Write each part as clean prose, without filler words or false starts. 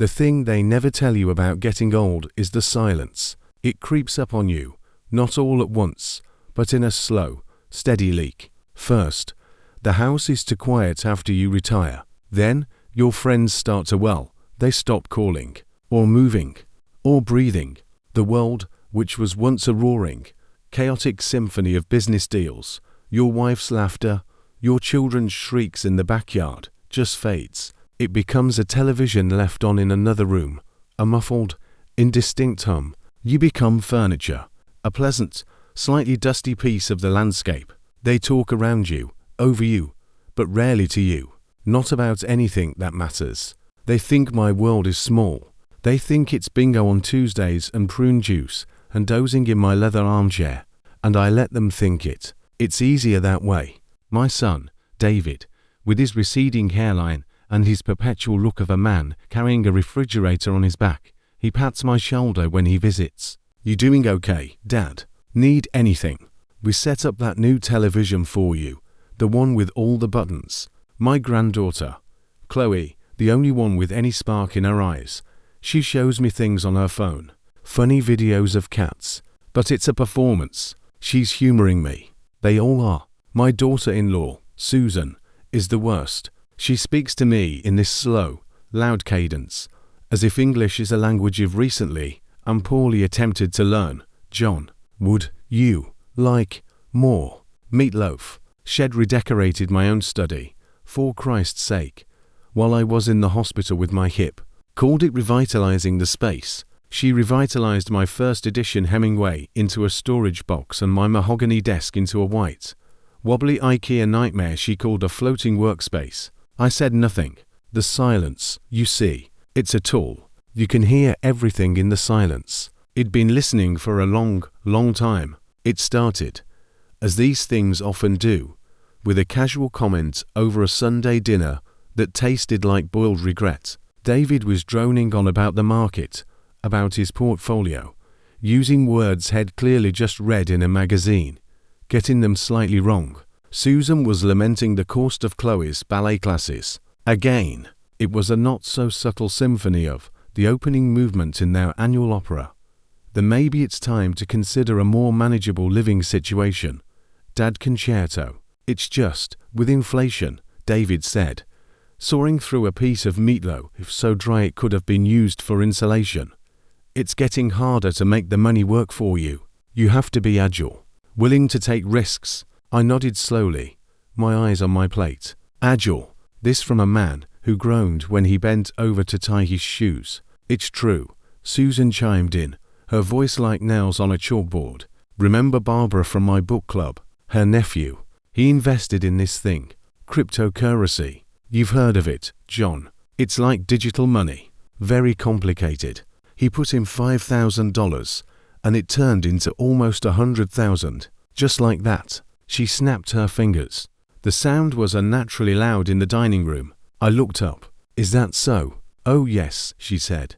The thing they never tell you about getting old is the silence. It creeps up on you, not all at once, but in a slow, steady leak. First, the house is too quiet after you retire. Then, your friends start to they stop calling, or moving, or breathing. The world, which was once a roaring, chaotic symphony of business deals, your wife's laughter, your children's shrieks in the backyard, just fades. It becomes a television left on in another room, a muffled, indistinct hum. You become furniture, a pleasant, slightly dusty piece of the landscape. They talk around you, over you, but rarely to you, not about anything that matters. They think my world is small. They think it's bingo on Tuesdays and prune juice and dozing in my leather armchair, and I let them think it. It's easier that way. My son, David, with his receding hairline and his perpetual look of a man carrying a refrigerator on his back, he pats my shoulder when he visits. "You doing okay, Dad? Need anything? We set up that new television for you, the one with all the buttons." My granddaughter, Chloe, the only one with any spark in her eyes, she shows me things on her phone, funny videos of cats, but it's a performance. She's humoring me. They all are. My daughter-in-law, Susan, is the worst. She speaks to me in this slow, loud cadence, as if English is a language you've recently and poorly attempted to learn. "John, would you like more meatloaf?" Shed redecorated my own study, for Christ's sake, while I was in the hospital with my hip. Called it revitalizing the space. She revitalized my first edition Hemingway into a storage box and my mahogany desk into a white, wobbly IKEA nightmare she called a floating workspace. I said nothing. The silence, you see, it's a tool. You can hear everything in the silence. It'd been listening for a long, long time. It started, as these things often do, with a casual comment over a Sunday dinner that tasted like boiled regret. David was droning on about the market, about his portfolio, using words he'd clearly just read in a magazine, getting them slightly wrong. Susan was lamenting the cost of Chloe's ballet classes. Again, it was a not-so-subtle symphony of the opening movement in their annual opera. Then maybe it's time to consider a more manageable living situation. Dad concerto. It's just, with inflation, David said, sawing through a piece of meatloaf so dry it could have been used for insulation. It's getting harder to make the money work for you. You have to be agile, willing to take risks. I nodded slowly, my eyes on my plate. Agile. This from a man who groaned when he bent over to tie his shoes. "It's true," Susan chimed in, her voice like nails on a chalkboard. "Remember Barbara from my book club? Her nephew. He invested in this thing, cryptocurrency. You've heard of it, John. It's like digital money. Very complicated. He put in $5,000, and it turned into almost 100,000. Just like that." She snapped her fingers. The sound was unnaturally loud in the dining room. I looked up. "Is that so?" "Oh yes," she said,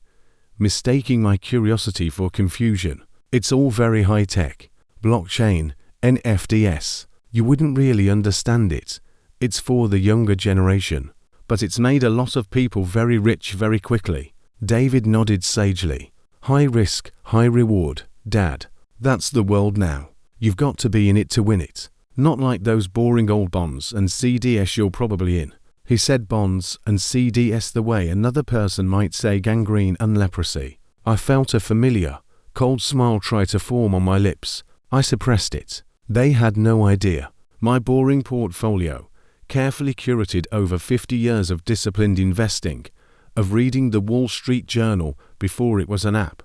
mistaking my curiosity for confusion. "It's all very high-tech. Blockchain, NFTs. You wouldn't really understand it. It's for the younger generation. But it's made a lot of people very rich very quickly." David nodded sagely. "High risk, high reward, Dad. That's the world now. You've got to be in it to win it. Not like those boring old bonds and CDS you're probably in." He said bonds and CDS the way another person might say gangrene and leprosy. I felt a familiar, cold smile try to form on my lips. I suppressed it. They had no idea. My boring portfolio, carefully curated over 50 years of disciplined investing, of reading the Wall Street Journal before it was an app,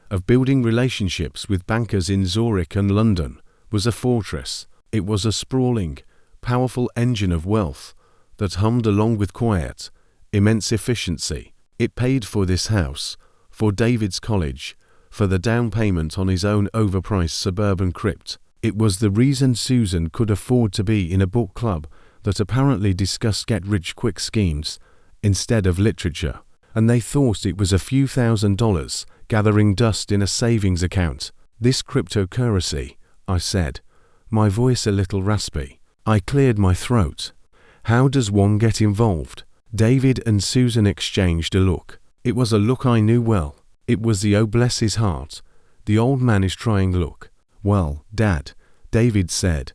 of building relationships with bankers in Zurich and London, was a fortress. It was a sprawling, powerful engine of wealth that hummed along with quiet, immense efficiency. It paid for this house, for David's college, for the down payment on his own overpriced suburban crypt. It was the reason Susan could afford to be in a book club that apparently discussed get-rich-quick schemes instead of literature, and they thought it was a few $1,000s gathering dust in a savings account. "This cryptocurrency," I said, my voice a little raspy. I cleared my throat. "How does one get involved?" David and Susan exchanged a look. It was a look I knew well. It was the "oh bless his heart, the old man is trying" look. "Well, Dad," David said,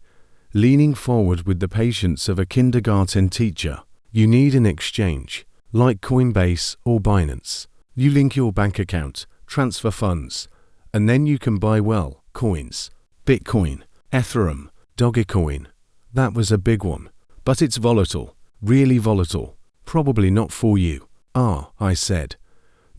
leaning forward with the patience of a kindergarten teacher, "you need an exchange, like Coinbase or Binance. You link your bank account, transfer funds, and then you can buy, well, coins. Bitcoin, Ethereum, Dogecoin. That was a big one. But it's volatile, really volatile. Probably not for you." "Ah," I said,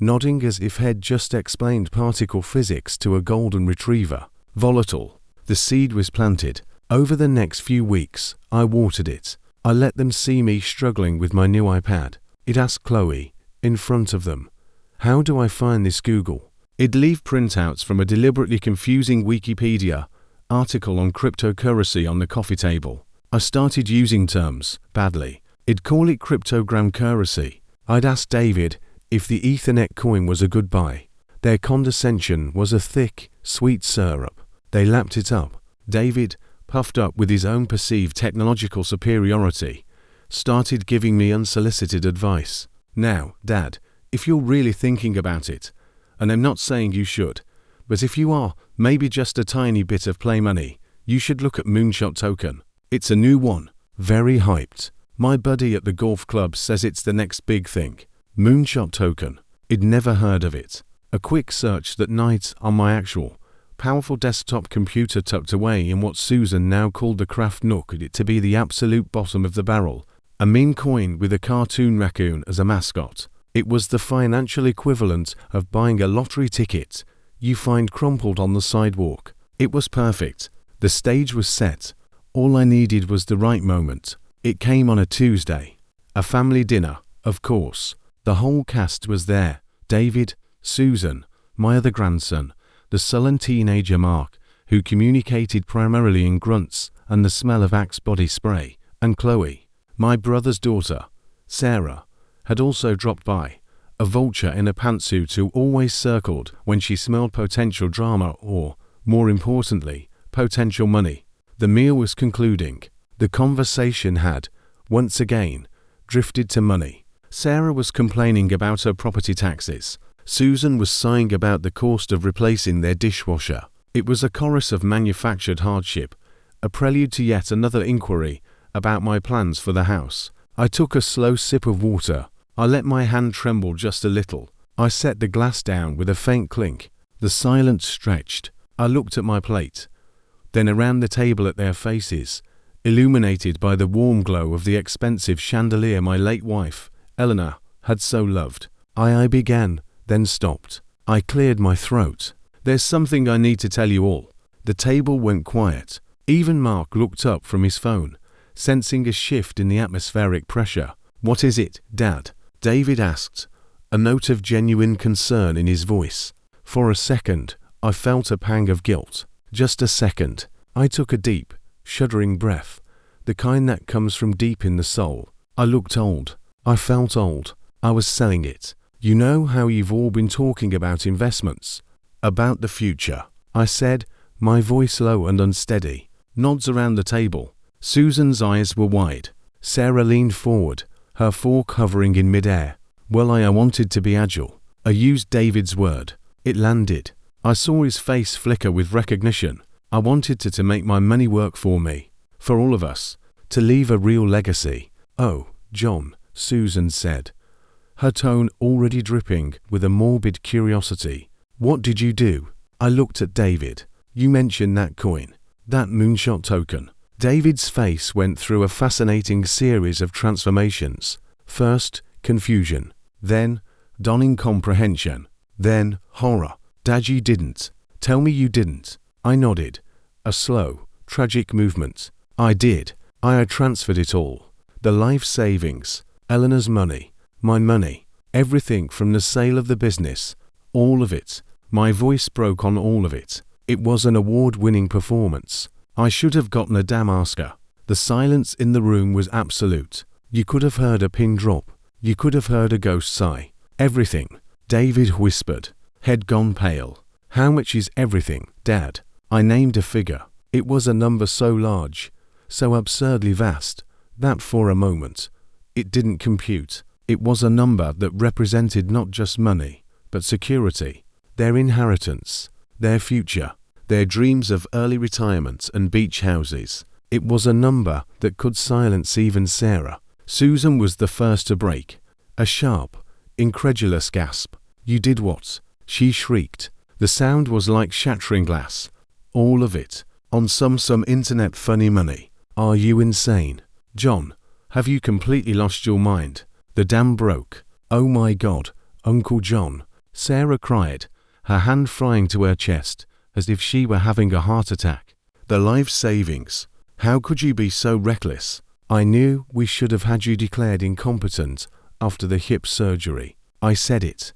nodding as if he'd just explained particle physics to a golden retriever. "Volatile." The seed was planted. Over the next few weeks, I watered it. I let them see me struggling with my new iPad. It asked Chloe, in front of them, "How do I find this Google?" It'd leave printouts from a deliberately confusing Wikipedia article on cryptocurrency on the coffee table. I started using terms badly. It'd call it cryptogram currency. I'd ask David if the Ethernet coin was a good buy. Their condescension was a thick, sweet syrup. They lapped it up. David, puffed up with his own perceived technological superiority, started giving me unsolicited advice. "Now, Dad, if you're really thinking about it, and I'm not saying you should, but if you are, maybe just a tiny bit of play money, you should look at Moonshot Token. It's a new one, very hyped. My buddy at the golf club says it's the next big thing. Moonshot Token. I'd never heard of it. A quick search that night on my actual, powerful desktop computer tucked away in what Susan now called the craft nook it to be the absolute bottom of the barrel. A meme coin with a cartoon raccoon as a mascot. It was the financial equivalent of buying a lottery ticket you find crumpled on the sidewalk. It was perfect. The stage was set. All I needed was the right moment. It came on a Tuesday. A family dinner, of course. The whole cast was there. David, Susan, my other grandson, the sullen teenager Mark, who communicated primarily in grunts and the smell of Axe body spray, and Chloe, my brother's daughter. Sarah had also dropped by, a vulture in a pantsuit who always circled when she smelled potential drama or, more importantly, potential money. The meal was concluding. The conversation had, once again, drifted to money. Sarah was complaining about her property taxes. Susan was sighing about the cost of replacing their dishwasher. It was a chorus of manufactured hardship, a prelude to yet another inquiry about my plans for the house. I took a slow sip of water. I let my hand tremble just a little. I set the glass down with a faint clink. The silence stretched. I looked at my plate, then around the table at their faces, illuminated by the warm glow of the expensive chandelier my late wife, Eleanor, had so loved. I began, then stopped. I cleared my throat. "There's something I need to tell you all." The table went quiet. Even Mark looked up from his phone, sensing a shift in the atmospheric pressure. "What is it, Dad?" David asked, a note of genuine concern in his voice. For a second, I felt a pang of guilt. Just a second. I took a deep, shuddering breath, the kind that comes from deep in the soul. I looked old. I felt old. I was selling it. "You know how you've all been talking about investments, about the future," I said, my voice low and unsteady. Nods around the table. Susan's eyes were wide. Sarah leaned forward, her fork hovering in midair. "Well, I wanted to be agile." I used David's word. It landed. I saw his face flicker with recognition. I wanted to make my money work for me, for all of us, to leave a real legacy. "Oh, John," Susan said, her tone already dripping with a morbid curiosity. "What did you do?" I looked at David. "You mentioned that coin, that Moonshot Token." David's face went through a fascinating series of transformations. First, confusion. Then, dawning comprehension. Then, horror. "Dad, you didn't. Tell me you didn't." I nodded. A slow, tragic movement. "I did. I had transferred it all. The life savings, Eleanor's money, my money, everything from the sale of the business. All of it. My voice broke on all of it. It was an award-winning performance. I should have gotten a damn Oscar." The silence in the room was absolute. You could have heard a pin drop. You could have heard a ghost sigh. "Everything," David whispered, head gone pale. "How much is everything, Dad?" I named a figure. It was a number so large, so absurdly vast, that for a moment, it didn't compute. It was a number that represented not just money, but security, their inheritance, their future, their dreams of early retirement and beach houses. It was a number that could silence even Sarah. Susan was the first to break. A sharp, incredulous gasp. "You did what?" she shrieked. The sound was like shattering glass. "All of it. On some internet funny money. Are you insane? John, have you completely lost your mind? The dam broke. Oh my God, Uncle John," Sarah cried, her hand flying to her chest, as if she were having a heart attack. "The life savings. How could you be so reckless? I knew we should have had you declared incompetent after the hip surgery. I said it.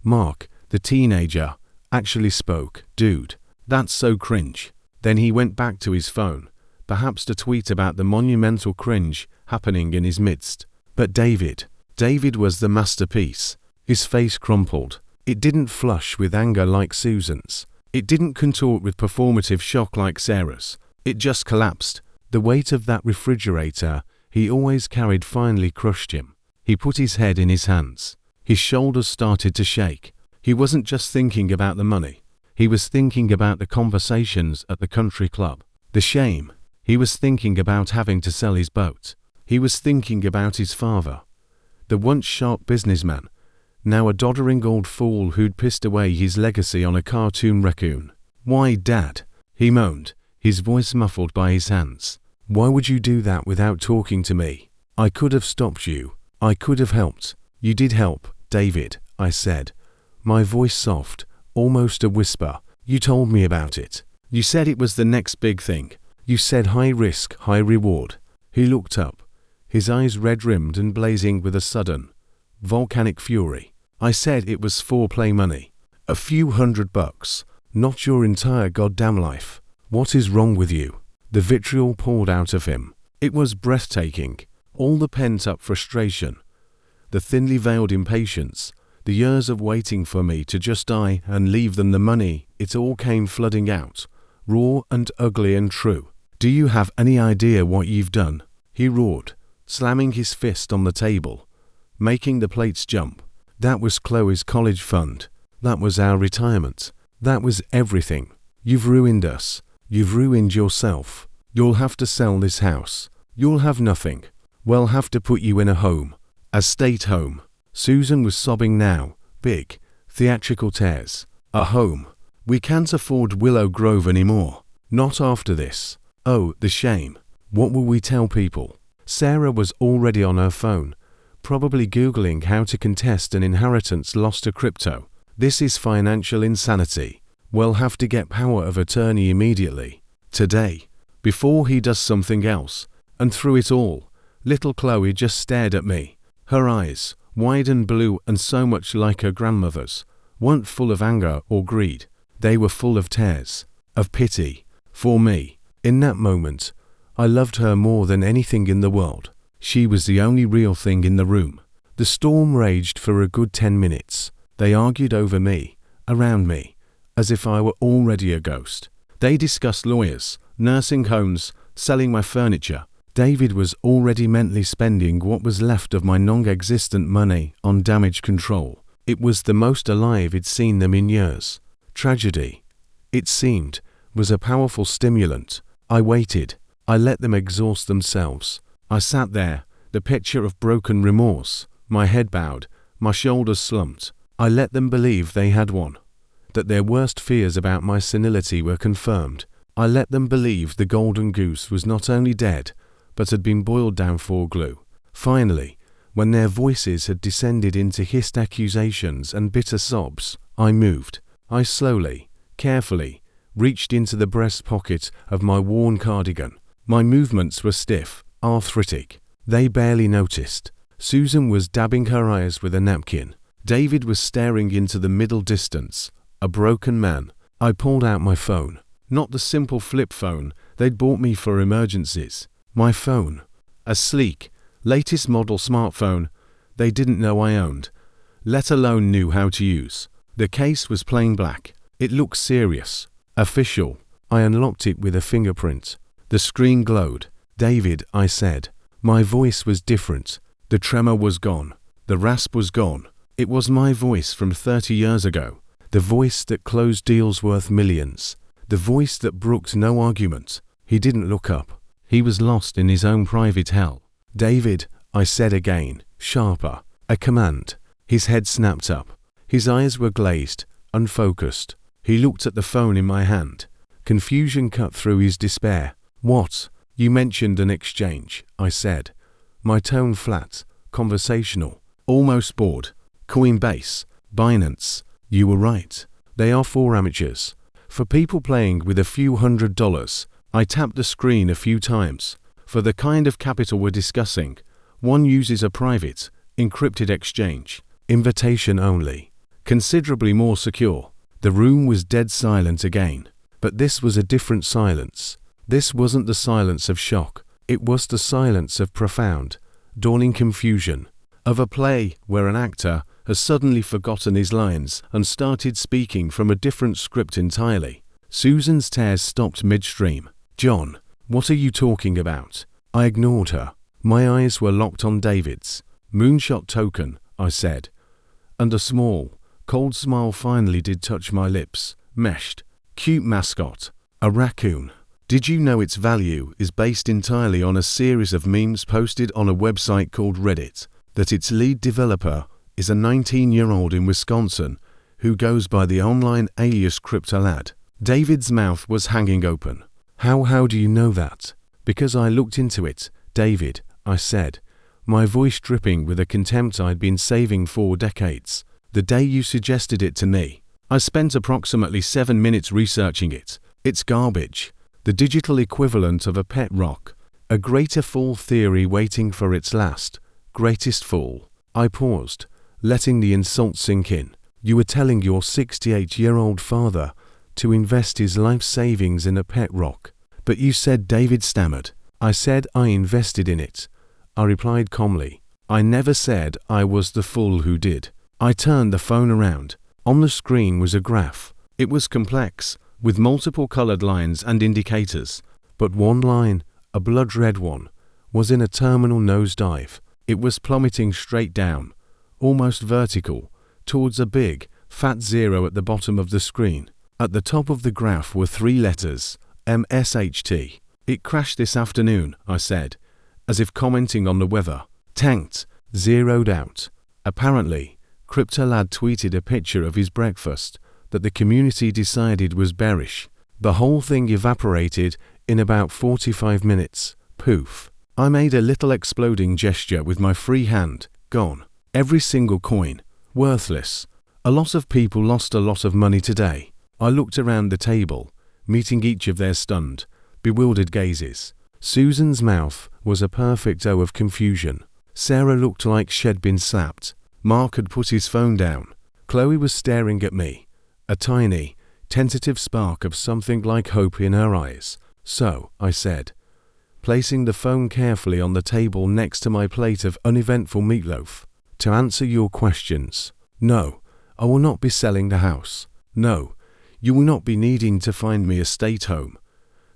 Mark, the teenager, actually spoke. Dude, that's so cringe." Then he went back to his phone, perhaps to tweet about the monumental cringe happening in his midst. But David was the masterpiece. His face crumpled. It didn't flush with anger like Susan's. It didn't contort with performative shock like Sarah's. It just collapsed. The weight of that refrigerator he always carried finally crushed him. He put his head in his hands. His shoulders started to shake. He wasn't just thinking about the money. He was thinking about the conversations at the country club. The shame. He was thinking about having to sell his boat. He was thinking about his father, the once sharp businessman, now a doddering old fool who'd pissed away his legacy on a cartoon raccoon. "Why, Dad?" he moaned, his voice muffled by his hands. "Why would you do that without talking to me? I could have stopped you. I could have helped." "You did help, David," I said, my voice soft, almost a whisper. "You told me about it. You said it was the next big thing. You said high risk, high reward." He looked up, his eyes red-rimmed and blazing with a sudden, volcanic fury. "I said it was foreplay money. A few $100, not your entire goddamn life. What is wrong with you?" The vitriol poured out of him. It was breathtaking. All the pent-up frustration, the thinly veiled impatience, the years of waiting for me to just die and leave them the money, it all came flooding out, raw and ugly and true. "Do you have any idea what you've done?" he roared, slamming his fist on the table, making the plates jump. "That was Chloe's college fund. That was our retirement. That was everything. You've ruined us. You've ruined yourself. You'll have to sell this house. You'll have nothing. We'll have to put you in a home. A state home." Susan was sobbing now, big, theatrical tears. "A home. We can't afford Willow Grove anymore. Not after this. Oh, the shame. What will we tell people?" Sarah was already on her phone, probably Googling how to contest an inheritance lost to crypto. "This is financial insanity. We'll have to get power of attorney immediately. Today. Before he does something else." And through it all, little Chloe just stared at me. Her eyes, wide and blue and so much like her grandmother's, weren't full of anger or greed. They were full of tears, of pity, for me. In that moment, I loved her more than anything in the world. She was the only real thing in the room. The storm raged for a good 10 minutes. They argued over me, around me, as if I were already a ghost. They discussed lawyers, nursing homes, selling my furniture. David was already mentally spending what was left of my non-existent money on damage control. It was the most alive he'd seen them in years. Tragedy, it seemed, was a powerful stimulant. I waited. I let them exhaust themselves. I sat there, the picture of broken remorse, my head bowed, my shoulders slumped. I let them believe they had won, that their worst fears about my senility were confirmed. I let them believe the golden goose was not only dead, but had been boiled down for glue. Finally, when their voices had descended into hissed accusations and bitter sobs, I moved. I slowly, carefully, reached into the breast pocket of my worn cardigan. My movements were stiff, arthritic. They barely noticed. Susan was dabbing her eyes with a napkin. David was staring into the middle distance, a broken man. I pulled out my phone. Not the simple flip phone they'd bought me for emergencies. My phone. A sleek, latest model smartphone they didn't know I owned, let alone knew how to use. The case was plain black. It looked serious, official. I unlocked it with a fingerprint. The screen glowed. "David," I said. My voice was different. The tremor was gone. The rasp was gone. It was my voice from 30 years ago. The voice that closed deals worth millions. The voice that brooked no argument. He didn't look up. He was lost in his own private hell. "David," I said again, sharper. A command. His head snapped up. His eyes were glazed, unfocused. He looked at the phone in my hand. Confusion cut through his despair. "What? You mentioned an exchange," I said. My tone flat, conversational, almost bored. "Coinbase, Binance. You were right. They are for amateurs. For people playing with a few $100s. I tapped the screen a few times. For the kind of capital we're discussing, one uses a private, encrypted exchange. Invitation only. Considerably more secure." The room was dead silent again. But this was a different silence. This wasn't the silence of shock. It was the silence of profound, dawning confusion. Of a play where an actor has suddenly forgotten his lines and started speaking from a different script entirely. Susan's tears stopped midstream. "John, what are you talking about?" I ignored her. My eyes were locked on David's. "Moonshot token," I said. And a small, cold smile finally did touch my lips. Meshed. "Cute mascot. A raccoon. Did you know its value is based entirely on a series of memes posted on a website called Reddit? That its lead developer is a 19-year-old in Wisconsin who goes by the online alias Cryptolad." David's mouth was hanging open. How do you know that?" "Because I looked into it, David," I said, my voice dripping with a contempt I'd been saving for decades. "The day you suggested it to me. I spent approximately 7 minutes researching it. It's garbage. The digital equivalent of a pet rock. A greater fool theory waiting for its last, greatest fool." I paused, letting the insult sink in. "You were telling your 68-year-old father to invest his life savings in a pet rock." "But you said," David stammered. "I said I invested in it," I replied calmly. "I never said I was the fool who did." I turned the phone around. On the screen was a graph. It was complex, with multiple colored lines and indicators. But one line, a blood red one, was in a terminal nosedive. It was plummeting straight down, almost vertical, towards a big, fat zero at the bottom of the screen. At the top of the graph were 3 letters, MSHT. "It crashed this afternoon," I said, as if commenting on the weather. "Tanked, zeroed out." Apparently, Cryptolad tweeted a picture of his breakfast that the community decided was bearish. The whole thing evaporated in about 45 minutes. Poof. I made a little exploding gesture with my free hand. Gone. Every single coin. Worthless. A lot of people lost a lot of money today. I looked around the table, meeting each of their stunned, bewildered gazes. Susan's mouth was a perfect O of confusion. Sarah looked like she'd been slapped. Mark had put his phone down. Chloe was staring at me, a tiny, tentative spark of something like hope in her eyes. "So," I said, placing the phone carefully on the table next to my plate of uneventful meatloaf, "to answer your questions, no, I will not be selling the house. No, you will not be needing to find me a state home."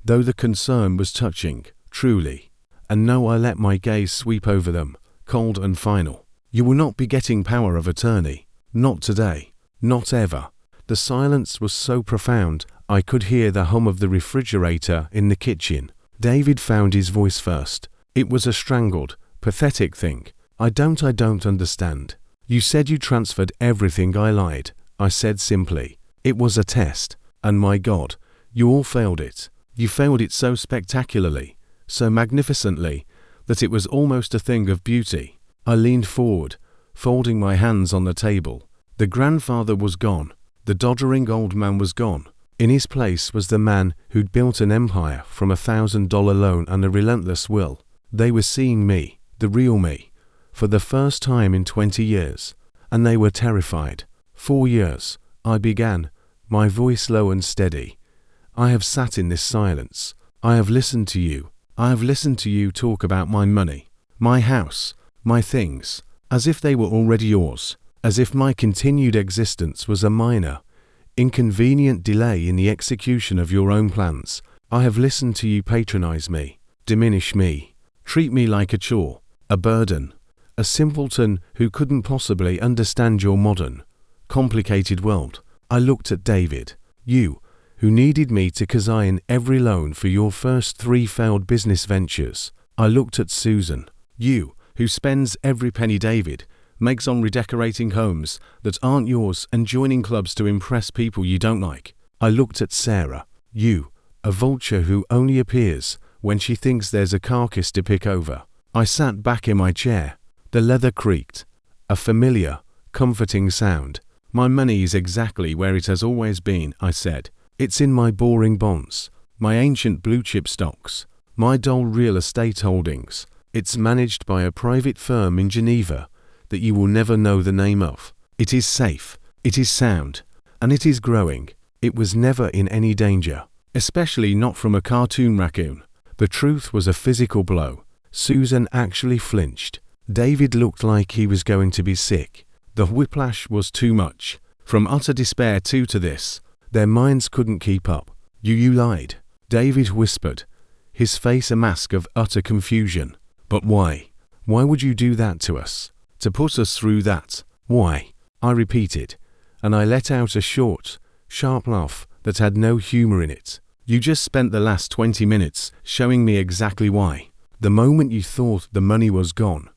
Though the concern was touching, truly. And no, I let my gaze sweep over them, cold and final. "You will not be getting power of attorney. Not today. Not ever." The silence was so profound, I could hear the hum of the refrigerator in the kitchen. David found his voice first. It was a strangled, pathetic thing. I don't understand." "You said you transferred everything." I lied. I said simply. "It was a test. And my God, you all failed it. You failed it so spectacularly, so magnificently, that it was almost a thing of beauty." I leaned forward, folding my hands on the table. The grandfather was gone. The doddering old man was gone. In his place was the man who'd built an empire from a $1,000 loan and a relentless will. They were seeing me, the real me, for the first time in 20 years. And they were terrified. 4 years, I began, my voice low and steady. "I have sat in this silence. I have listened to you. I have listened to you talk about my money, my house, my things, as if they were already yours, as if my continued existence was a minor, inconvenient delay in the execution of your own plans. I have listened to you patronize me, diminish me, treat me like a chore, a burden, a simpleton who couldn't possibly understand your modern, complicated world. I looked at David, you, who needed me to cosign every loan for your first 3 failed business ventures. I looked at Susan, you, who spends every penny David makes on redecorating homes that aren't yours and joining clubs to impress people you don't like. I looked at Sarah, you, a vulture who only appears when she thinks there's a carcass to pick over. I sat back in my chair. The leather creaked, a familiar, comforting sound. My money is exactly where it has always been, I said. It's in my boring bonds, my ancient blue-chip stocks, my dull real estate holdings. It's managed by a private firm in Geneva that you will never know the name of. It is safe, it is sound, and it is growing. It was never in any danger, especially not from a cartoon raccoon. The truth was a physical blow. Susan actually flinched. David looked like he was going to be sick. The whiplash was too much. From utter despair to this, their minds couldn't keep up. You lied, David whispered, his face a mask of utter confusion. But why? Why would you do that to us? To put us through that? Why? I repeated, and I let out a short, sharp laugh that had no humor in it. You just spent the last 20 minutes showing me exactly why. The moment you thought the money was gone,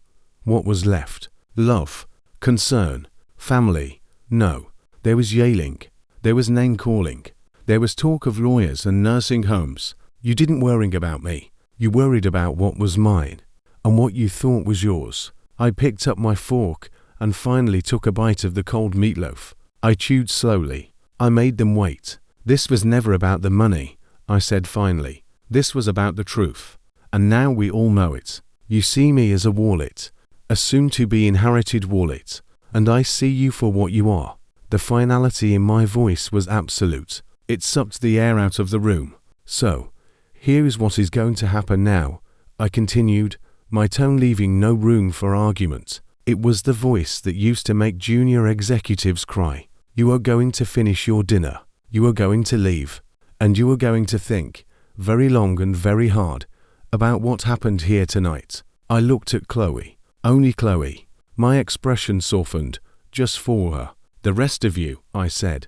what was left? Love, concern, family. No, there was yelling. There was name-calling. There was talk of lawyers and nursing homes. You didn't worry about me. You worried about what was mine, and what you thought was yours. I picked up my fork and finally took a bite of the cold meatloaf. I chewed slowly. I made them wait. This was never about the money, I said finally. This was about the truth. And now we all know it. You see me as a wallet, a soon-to-be inherited wallet, and I see you for what you are. The finality in my voice was absolute. It sucked the air out of the room. So, here is what is going to happen now, I continued, my tone leaving no room for argument. It was the voice that used to make junior executives cry. You are going to finish your dinner. You are going to leave. And you are going to think, very long and very hard, about what happened here tonight. I looked at Chloe. Only Chloe. My expression softened, just for her. The rest of you, I said,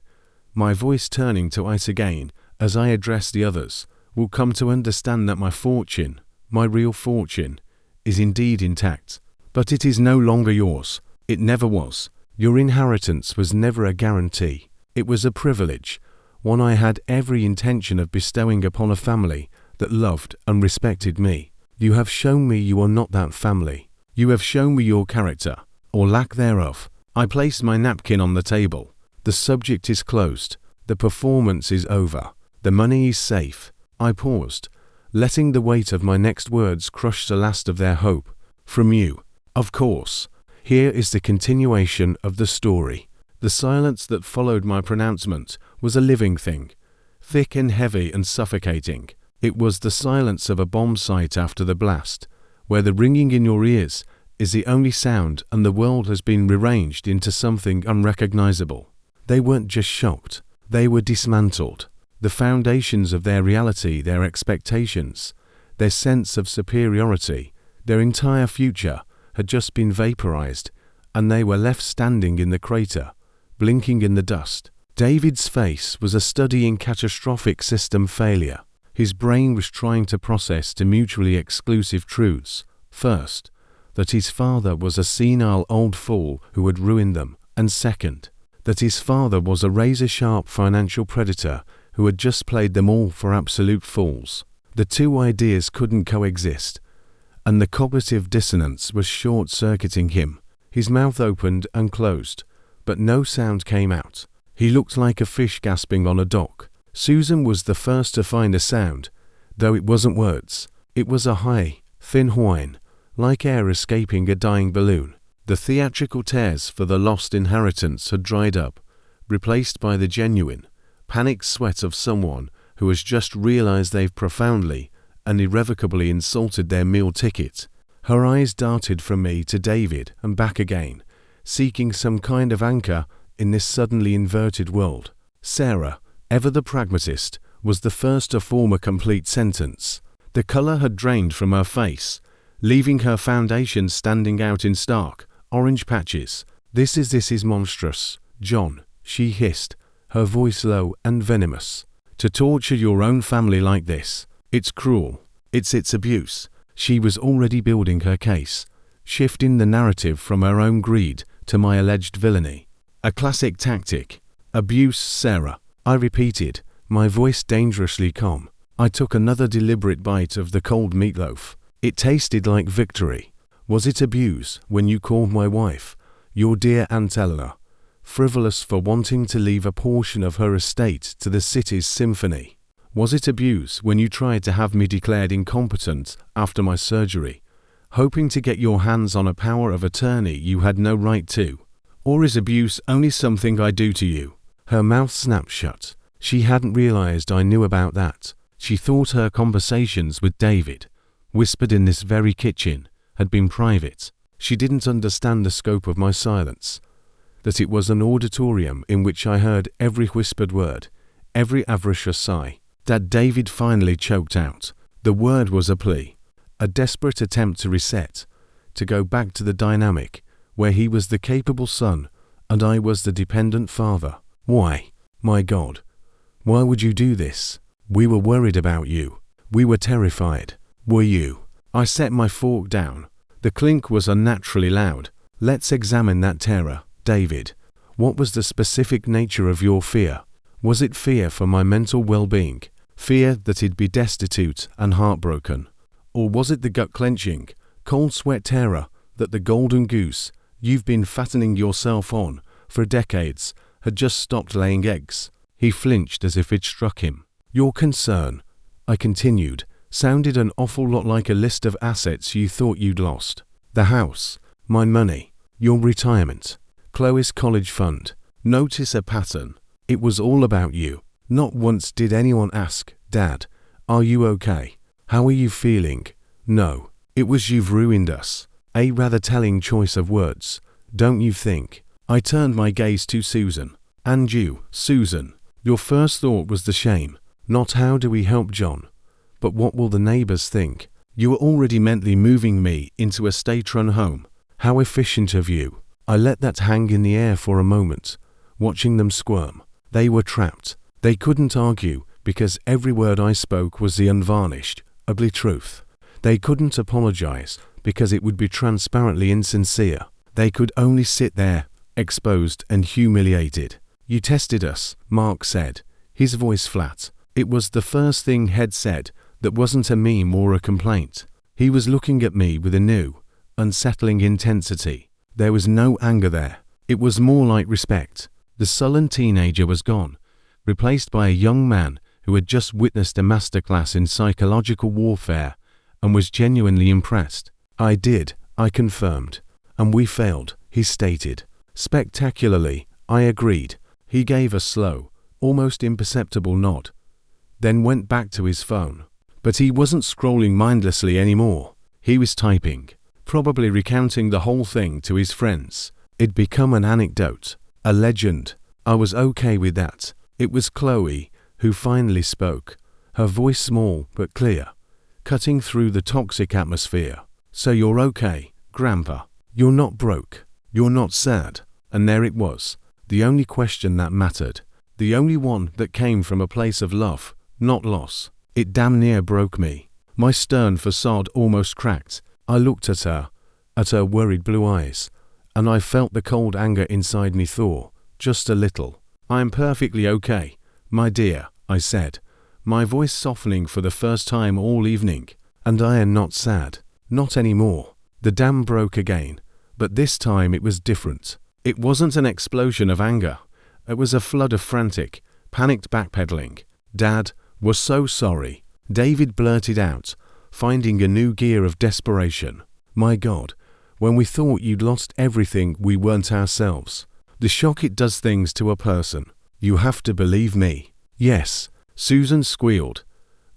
my voice turning to ice again as I addressed the others, will come to understand that my fortune, my real fortune, is indeed intact. But it is no longer yours. It never was. Your inheritance was never a guarantee. It was a privilege, one I had every intention of bestowing upon a family that loved and respected me. You have shown me you are not that family. You have shown me your character, or lack thereof. I placed my napkin on the table. The subject is closed. The performance is over. The money is safe. I paused, letting the weight of my next words crush the last of their hope. From you, of course. Here is the continuation of the story. The silence that followed my pronouncement was a living thing, thick and heavy and suffocating. It was the silence of a bomb site after the blast, where the ringing in your ears is the only sound and the world has been rearranged into something unrecognizable. They weren't just shocked, they were dismantled. The foundations of their reality, their expectations, their sense of superiority, their entire future had just been vaporized, and they were left standing in the crater, blinking in the dust. David's face was a study in catastrophic system failure. His brain was trying to process two mutually exclusive truths. First, that his father was a senile old fool who had ruined them, and second, that his father was a razor-sharp financial predator who had just played them all for absolute fools. The two ideas couldn't coexist, and the cognitive dissonance was short-circuiting him. His mouth opened and closed, but no sound came out. He looked like a fish gasping on a dock. Susan was the first to find a sound, though it wasn't words. It was a high, thin whine, like air escaping a dying balloon. The theatrical tears for the lost inheritance had dried up, replaced by the genuine, panicked sweat of someone who has just realized they've profoundly and irrevocably insulted their meal ticket. Her eyes darted from me to David and back again, seeking some kind of anchor in this suddenly inverted world. Sarah, ever the pragmatist, was the first to form a complete sentence. The color had drained from her face, leaving her foundation standing out in stark, orange patches. This is monstrous, John," she hissed, her voice low and venomous. "To torture your own family like this. It's cruel. It's abuse." She was already building her case, shifting the narrative from her own greed to my alleged villainy. "A classic tactic. Abuse, Sarah," I repeated, my voice dangerously calm. I took another deliberate bite of the cold meatloaf. It tasted like victory. "Was it abuse when you called my wife, your dear Aunt Eleanor, frivolous for wanting to leave a portion of her estate to the city's symphony? Was it abuse when you tried to have me declared incompetent after my surgery, hoping to get your hands on a power of attorney you had no right to? Or is abuse only something I do to you?" Her mouth snapped shut. She hadn't realized I knew about that. She thought her conversations with David, whispered in this very kitchen, had been private. She didn't understand the scope of my silence, that it was an auditorium in which I heard every whispered word, every avaricious sigh. That David finally choked out. The word was a plea, a desperate attempt to reset, to go back to the dynamic where he was the capable son and I was the dependent father. Why? My God. Why would you do this? We were worried about you. We were terrified. Were you? I set my fork down. The clink was unnaturally loud. "Let's examine that terror, David. What was the specific nature of your fear? Was it fear for my mental well-being? Fear that he'd be destitute and heartbroken? Or was it the gut-clenching, cold-sweat terror that the golden goose you've been fattening yourself on for decades had just stopped laying eggs?" He flinched as if it struck him. "Your concern," I continued, "sounded an awful lot like a list of assets you thought you'd lost. The house, my money, your retirement, Chloe's college fund. Notice a pattern. It was all about you. Not once did anyone ask, 'Dad, are you okay? How are you feeling?' No, it was 'You've ruined us.' A rather telling choice of words, don't you think?" I turned my gaze to Susan. "And you, Susan, your first thought was the shame. Not how do we help John, but what will the neighbors think? You were already mentally moving me into a state-run home. How efficient of you." I let that hang in the air for a moment, watching them squirm. They were trapped. They couldn't argue because every word I spoke was the unvarnished, ugly truth. They couldn't apologize because it would be transparently insincere. They could only sit there, exposed and humiliated. "You tested us," Mark said, his voice flat. It was the first thing he'd said that wasn't a meme or a complaint. He was looking at me with a new, unsettling intensity. There was no anger there. It was more like respect. The sullen teenager was gone, replaced by a young man who had just witnessed a masterclass in psychological warfare and was genuinely impressed. "I did," I confirmed. "And we failed," he stated. "Spectacularly," I agreed. He gave a slow, almost imperceptible nod, then went back to his phone. But he wasn't scrolling mindlessly anymore. He was typing, probably recounting the whole thing to his friends. It'd become an anecdote, a legend. I was okay with that. It was Chloe who finally spoke, her voice small but clear, cutting through the toxic atmosphere. "So you're okay, Grandpa. You're not broke. You're not sad." And there it was, the only question that mattered, the only one that came from a place of love, not loss. It damn near broke me. My stern facade almost cracked. I looked at her worried blue eyes, and I felt the cold anger inside me thaw, just a little. "I am perfectly okay, my dear," I said, my voice softening for the first time all evening. "And I am not sad. Not anymore." The dam broke again, but this time it was different. It wasn't an explosion of anger. It was a flood of frantic, panicked backpedaling. "Dad, we're so sorry," David blurted out, finding a new gear of desperation. "My God, when we thought you'd lost everything, we weren't ourselves. The shock it does things to a person. You have to believe me." "Yes," Susan squealed,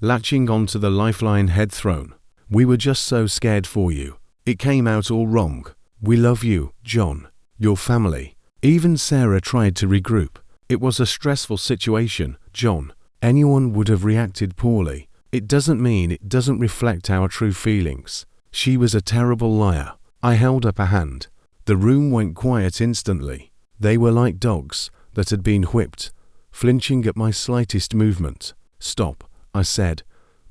latching onto the lifeline head thrown. "We were just so scared for you. It came out all wrong. We love you, John, your family." Even Sarah tried to regroup. "It was a stressful situation, John. Anyone would have reacted poorly. It doesn't mean it doesn't reflect our true feelings." She was a terrible liar. I held up a hand. The room went quiet instantly. They were like dogs that had been whipped, flinching at my slightest movement. "Stop," I said,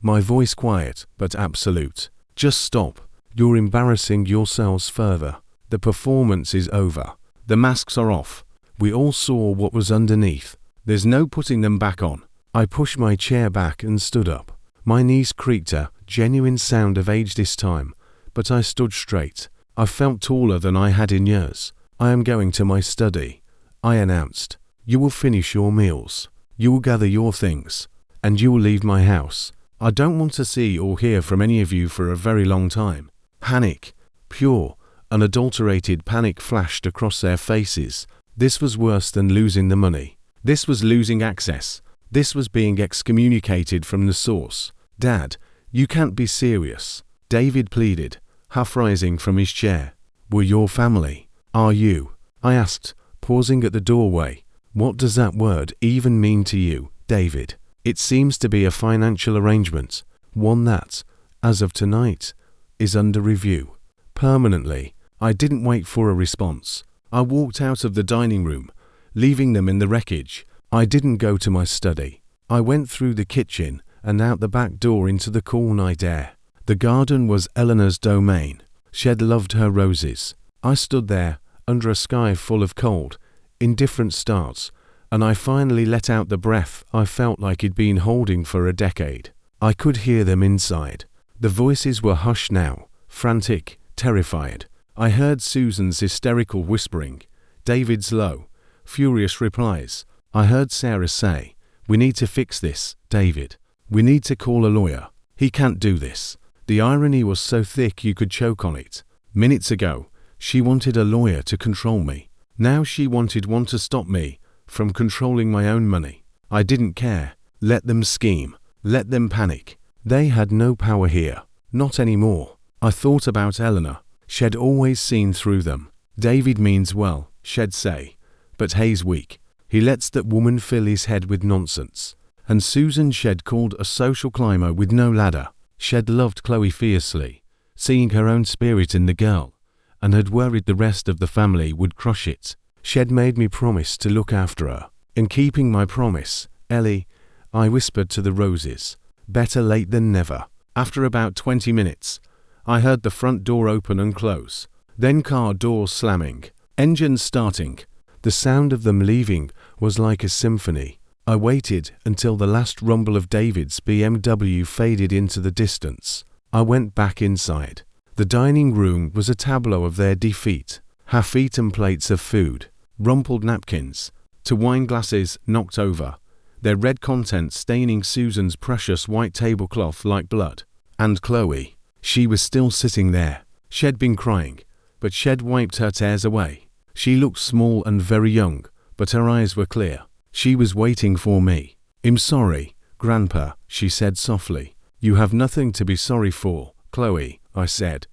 my voice quiet but absolute. "Just stop. You're embarrassing yourselves further. The performance is over. The masks are off. We all saw what was underneath. There's no putting them back on." I pushed my chair back and stood up. My knees creaked, a genuine sound of age this time, but I stood straight. I felt taller than I had in years. "I am going to my study," I announced. "You will finish your meals. You will gather your things. And you will leave my house. I don't want to see or hear from any of you for a very long time." Panic, pure, unadulterated panic flashed across their faces. This was worse than losing the money. This was losing access. This was being excommunicated from the source. "Dad, you can't be serious," David pleaded, half rising from his chair. "We're your family. Are you?" I asked, pausing at the doorway. "What does that word even mean to you, David?" "It seems to be a financial arrangement, one that, as of tonight, is under review. Permanently." I didn't wait for a response. I walked out of the dining room, leaving them in the wreckage. I didn't go to my study. I went through the kitchen and out the back door into the cool night air. The garden was Eleanor's domain. She'd loved her roses. I stood there, under a sky full of cold, indifferent stars, and I finally let out the breath I felt like I'd been holding for a decade. I could hear them inside. The voices were hushed now, frantic, terrified. I heard Susan's hysterical whispering, David's low, furious replies. I heard Sarah say, "We need to fix this, David. We need to call a lawyer. He can't do this." The irony was so thick you could choke on it. Minutes ago, she wanted a lawyer to control me. Now she wanted one to stop me from controlling my own money. I didn't care. Let them scheme. Let them panic. They had no power here. Not anymore. I thought about Eleanor. She'd always seen through them. "David means well," she'd say, "but Hay's weak. He lets that woman fill his head with nonsense." And Susan she'd called a social climber with no ladder. She'd loved Chloe fiercely, seeing her own spirit in the girl, and had worried the rest of the family would crush it. She'd made me promise to look after her. In keeping my promise, "Ellie," I whispered to the roses, "better late than never." After about 20 minutes, I heard the front door open and close, then car doors slamming, engines starting. The sound of them leaving was like a symphony. I waited until the last rumble of David's BMW faded into the distance. I went back inside. The dining room was a tableau of their defeat. Half-eaten plates of food, rumpled napkins, to wine glasses knocked over, their red contents staining Susan's precious white tablecloth like blood. And Chloe. She was still sitting there. She'd been crying, but she'd wiped her tears away. She looked small and very young, but her eyes were clear. She was waiting for me. "I'm sorry, Grandpa," she said softly. "You have nothing to be sorry for, Chloe," I said,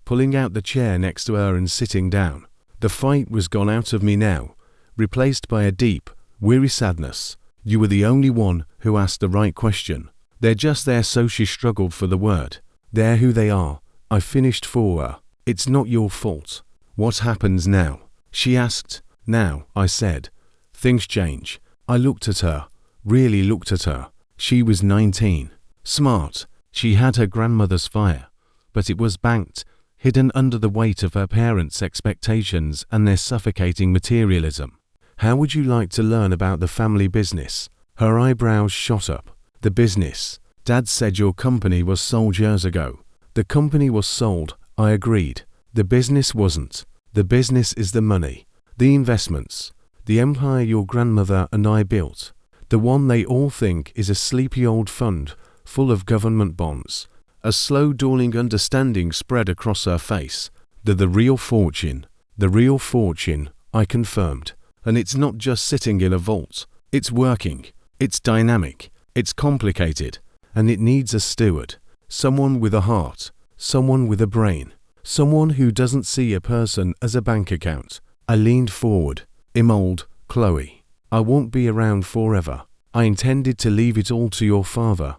pulling out the chair next to her and sitting down. The fight was gone out of me now, replaced by a deep, weary sadness. You were the only one who asked the right question. They're just there, so she struggled for the word. "They're who they are," I finished for her. "It's not your fault." "What happens now?" she asked. "Now," I said, "things change." I looked at her, really looked at her. She was 19. Smart. She had her grandmother's fire, but it was banked, hidden under the weight of her parents' expectations and their suffocating materialism. "How would you like to learn about the family business?" Her eyebrows shot up. "The business? Dad said your company was sold years ago." "The company was sold," I agreed. "The business wasn't. The business is the money, the investments, the empire your grandmother and I built. The one they all think is a sleepy old fund full of government bonds." A slow dawning understanding spread across her face. The real fortune, I confirmed. "And it's not just sitting in a vault. It's working. It's dynamic. It's complicated. And it needs a steward. Someone with a heart. Someone with a brain. Someone who doesn't see a person as a bank account." I leaned forward. "I'm old, Chloe. I won't be around forever. I intended to leave it all to your father,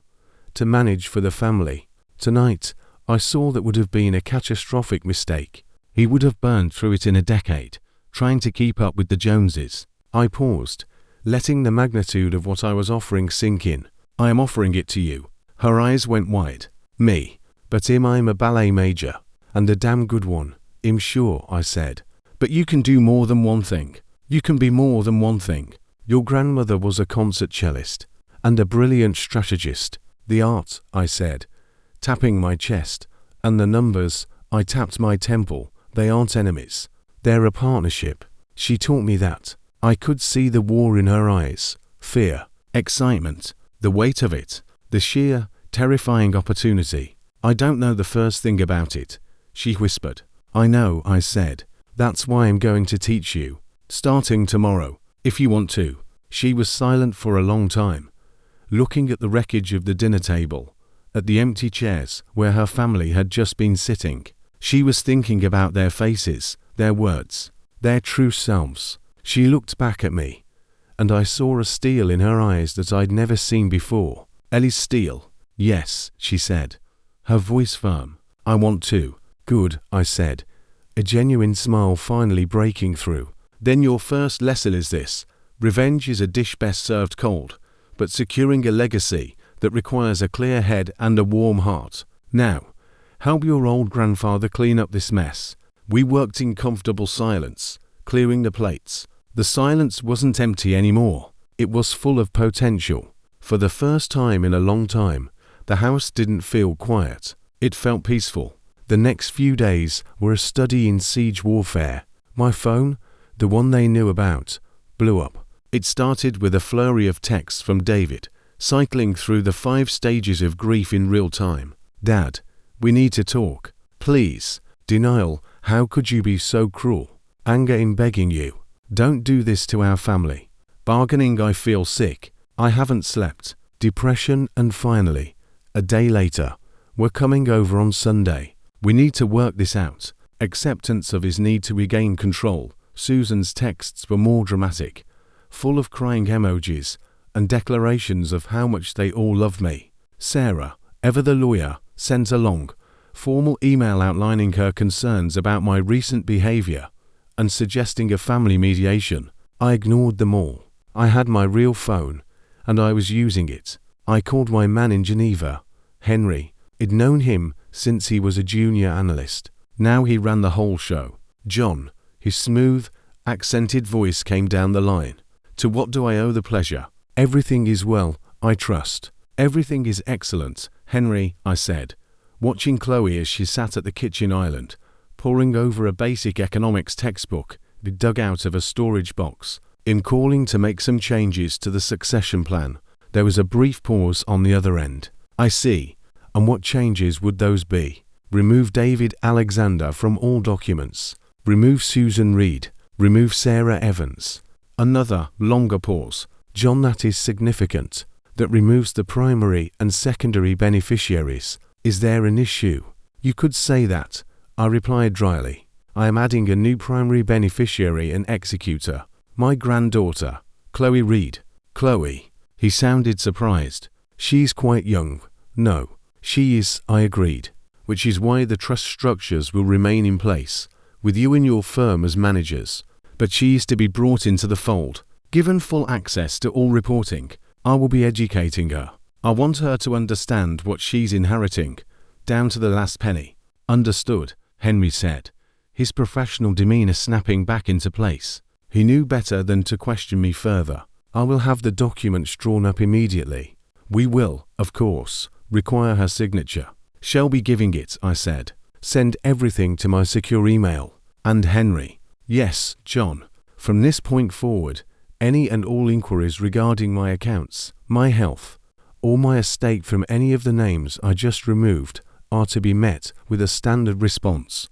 to manage for the family. Tonight, I saw that would have been a catastrophic mistake. He would have burned through it in a decade, trying to keep up with the Joneses. I paused, letting the magnitude of what I was offering sink in. I am offering it to you. Her eyes went wide. Me. But I'm a ballet major. And a damn good one. I'm sure, I said. But you can do more than one thing. You can be more than one thing. Your grandmother was a concert cellist. And a brilliant strategist. The art, I said, tapping my chest. And the numbers, I tapped my temple. They aren't enemies. They're a partnership. She taught me that. I could see the war in her eyes. Fear. Excitement. The weight of it. The sheer, terrifying opportunity. I don't know the first thing about it, she whispered. I know, I said. That's why I'm going to teach you. Starting tomorrow, if you want to. She was silent for a long time, looking at the wreckage of the dinner table, at the empty chairs where her family had just been sitting. She was thinking about their faces, their words, their true selves. She looked back at me, and I saw a steel in her eyes that I'd never seen before. Ellie's steel. Yes, she said, her voice firm. I want to. Good, I said, a genuine smile finally breaking through. Then your first lesson is this. Revenge is a dish best served cold, but securing a legacy that requires a clear head and a warm heart. Now, help your old grandfather clean up this mess. We worked in comfortable silence, clearing the plates. The silence wasn't empty anymore. It was full of potential. For the first time in a long time, the house didn't feel quiet. It felt peaceful. The next few days were a study in siege warfare. My phone, the one they knew about, blew up. It started with a flurry of texts from David, cycling through the 5 stages of grief in real time. Dad, we need to talk. Please. Denial, how could you be so cruel? Anger in begging you. Don't do this to our family. Bargaining, I feel sick. I haven't slept. Depression, and finally, a day later, we're coming over on Sunday. We need to work this out. Acceptance of his need to regain control. Susan's texts were more dramatic, full of crying emojis and declarations of how much they all love me. Sarah, ever the lawyer, sent a long, formal email outlining her concerns about my recent behavior and suggesting a family mediation. I ignored them all. I had my real phone, and I was using it. I called my man in Geneva, Henry. I'd known him since he was a junior analyst. Now he ran the whole show. John, his smooth, accented voice came down the line. To what do I owe the pleasure? Everything is well, I trust. Everything is excellent, Henry, I said, watching Chloe as she sat at the kitchen island, poring over a basic economics textbook dug out of a storage box. In calling to make some changes to the succession plan, there was a brief pause on the other end. I see. And what changes would those be? Remove David Alexander from all documents. Remove Susan Reed. Remove Sarah Evans. Another, longer pause. John, that is significant. That removes the primary and secondary beneficiaries. Is there an issue? You could say that, I replied dryly. I am adding a new primary beneficiary and executor. My granddaughter, Chloe Reed. Chloe. He sounded surprised. She's quite young. No. She is, I agreed, which is why the trust structures will remain in place, with you and your firm as managers. But she is to be brought into the fold, given full access to all reporting. I will be educating her. I want her to understand what she's inheriting, down to the last penny. Understood, Henry said, his professional demeanor snapping back into place. He knew better than to question me further. I will have the documents drawn up immediately. We will, of course, require her signature. Shall be giving it, I said. Send everything to my secure email. And Henry. Yes, John. From this point forward, any and all inquiries regarding my accounts, my health, or my estate from any of the names I just removed are to be met with a standard response.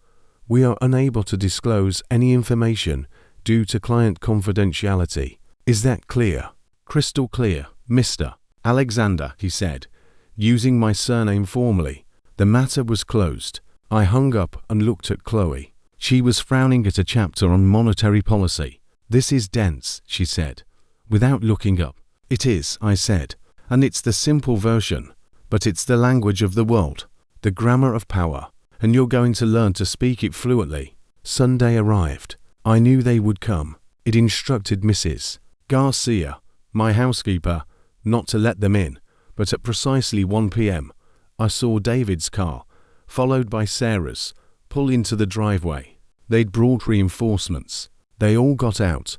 We are unable to disclose any information due to client confidentiality. Is that clear? Crystal clear, Mr. Alexander, he said, using my surname formally. The matter was closed. I hung up and looked at Chloe. She was frowning at a chapter on monetary policy. This is dense, she said, without looking up. It is, I said, and it's the simple version, but it's the language of the world. The grammar of power. And you're going to learn to speak it fluently. Sunday arrived. I knew they would come. It instructed Mrs. Garcia, my housekeeper, not to let them in, but at precisely 1 p.m., I saw David's car, followed by Sarah's, pull into the driveway. They'd brought reinforcements. They all got out,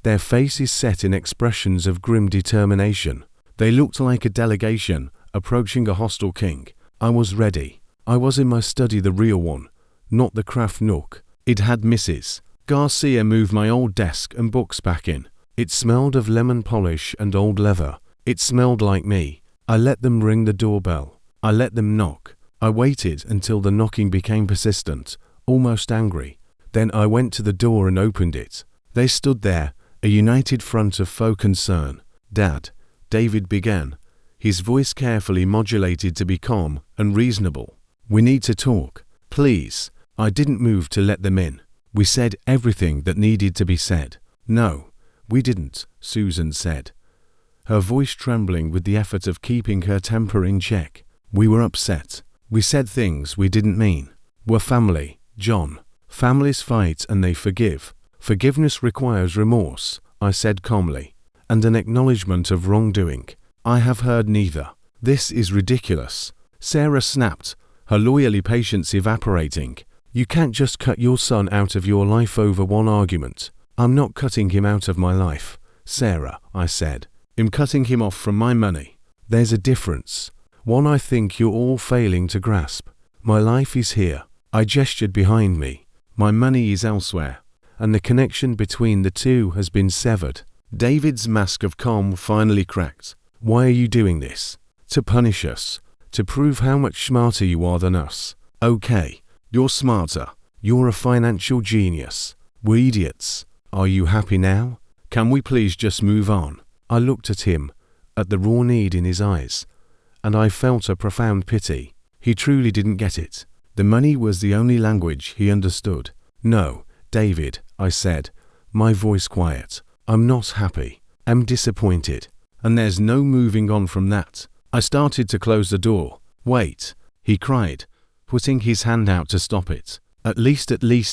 their faces set in expressions of grim determination. They looked like a delegation approaching a hostile king. I was ready. I was in my study, the real one, not the craft nook. It had Mrs. Garcia moved my old desk and books back in. It smelled of lemon polish and old leather. It smelled like me. I let them ring the doorbell. I let them knock. I waited until the knocking became persistent, almost angry. Then I went to the door and opened it. They stood there, a united front of faux concern. "Dad," David began, his voice carefully modulated to be calm and reasonable. "We need to talk. Please." I didn't move to let them in. We said everything that needed to be said. "No, we didn't," Susan said, her voice trembling with the effort of keeping her temper in check. "We were upset. We said things we didn't mean. We're family, John. Families fight and they forgive. Forgiveness requires remorse," I said calmly, "and an acknowledgement of wrongdoing. I have heard neither." "This is ridiculous," Sarah snapped, her lawyerly patience evaporating. "You can't just cut your son out of your life over one argument." "I'm not cutting him out of my life, Sarah," I said. "I'm cutting him off from my money. There's a difference. One I think you're all failing to grasp. My life is here." I gestured behind me. "My money is elsewhere, and the connection between the two has been severed." David's mask of calm finally cracked. "Why are you doing this? To punish us? To prove how much smarter you are than us? Okay, you're smarter. You're a financial genius. We're idiots. Are you happy now? Can we please just move on?" I looked at him, at the raw need in his eyes, and I felt a profound pity. He truly didn't get it. The money was the only language he understood. "No, David," I said, my voice quiet. "I'm not happy. I'm disappointed. And there's no moving on from that." I started to close the door. "Wait," he cried, putting his hand out to stop it. At least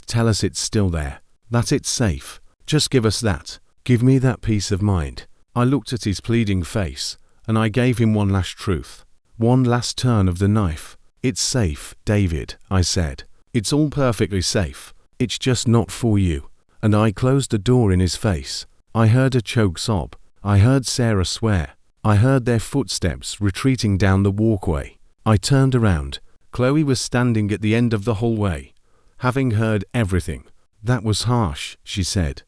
tell us it's still there. That it's safe. Just give us that. Give me that peace of mind." I looked at his pleading face, and I gave him one last truth. One last turn of the knife. "It's safe, David," I said. "It's all perfectly safe. It's just not for you." And I closed the door in his face. I heard a choke sob. I heard Sarah swear. I heard their footsteps retreating down the walkway. I turned around. Chloe was standing at the end of the hallway, having heard everything. "That was harsh," she said.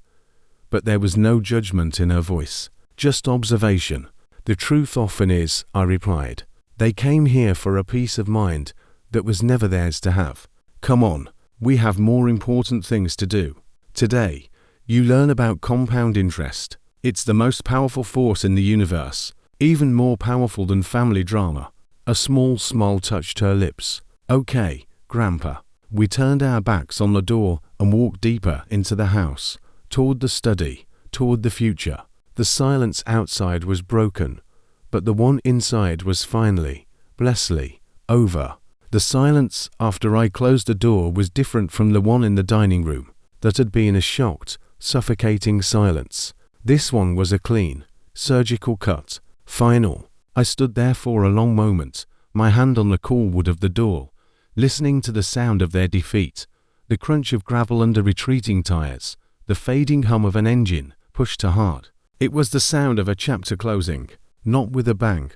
But there was no judgment in her voice, just observation. "The truth often is," I replied. "They came here for a peace of mind that was never theirs to have. Come on, we have more important things to do. Today, you learn about compound interest. It's the most powerful force in the universe, even more powerful than family drama." A small smile touched her lips. "Okay, Grandpa." We turned our backs on the door and walked deeper into the house, toward the study, toward the future. The silence outside was broken, but the one inside was finally, blessedly, over. The silence after I closed the door was different from the one in the dining room. That had been a shocked, suffocating silence. This one was a clean, surgical cut, final. I stood there for a long moment, my hand on the cool wood of the door, listening to the sound of their defeat, the crunch of gravel under retreating tires, the fading hum of an engine pushed to hard. It was the sound of a chapter closing, not with a bang,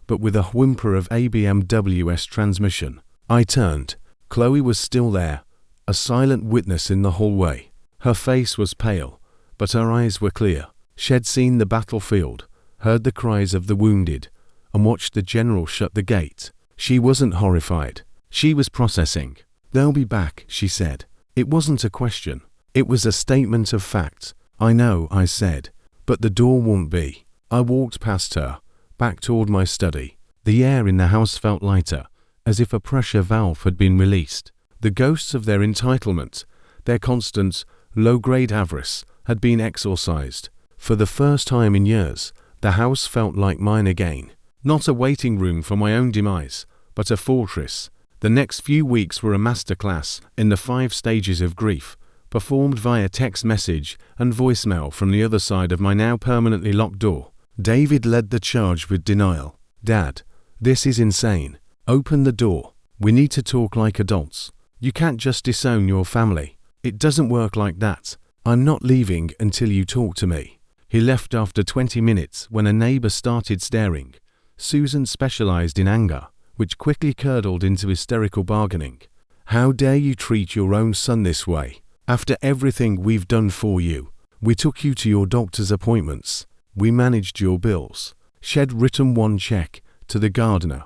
but with a whimper of a BMW's transmission. I turned. Chloe was still there, a silent witness in the hallway. Her face was pale, but her eyes were clear. She'd seen the battlefield, heard the cries of the wounded, and watched the general shut the gate. She wasn't horrified. She was processing. "They'll be back," she said. It wasn't a question. It was a statement of fact. "I know," I said, "but the door won't be." I walked past her, back toward my study. The air in the house felt lighter, as if a pressure valve had been released. The ghosts of their entitlement, their constant, low-grade avarice, had been exorcised. For the first time in years, the house felt like mine again. Not a waiting room for my own demise, but a fortress, The next few weeks were a masterclass in the 5 stages of grief, performed via text message and voicemail from the other side of my now permanently locked door. David led the charge with denial. "Dad, this is insane. Open the door. We need to talk like adults. You can't just disown your family. It doesn't work like that. I'm not leaving until you talk to me." He left after 20 minutes when a neighbor started staring. Susan specialized in anger, which quickly curdled into hysterical bargaining. "How dare you treat your own son this way? After everything we've done for you, we took you to your doctor's appointments. We managed your bills. She'd written one check to the gardener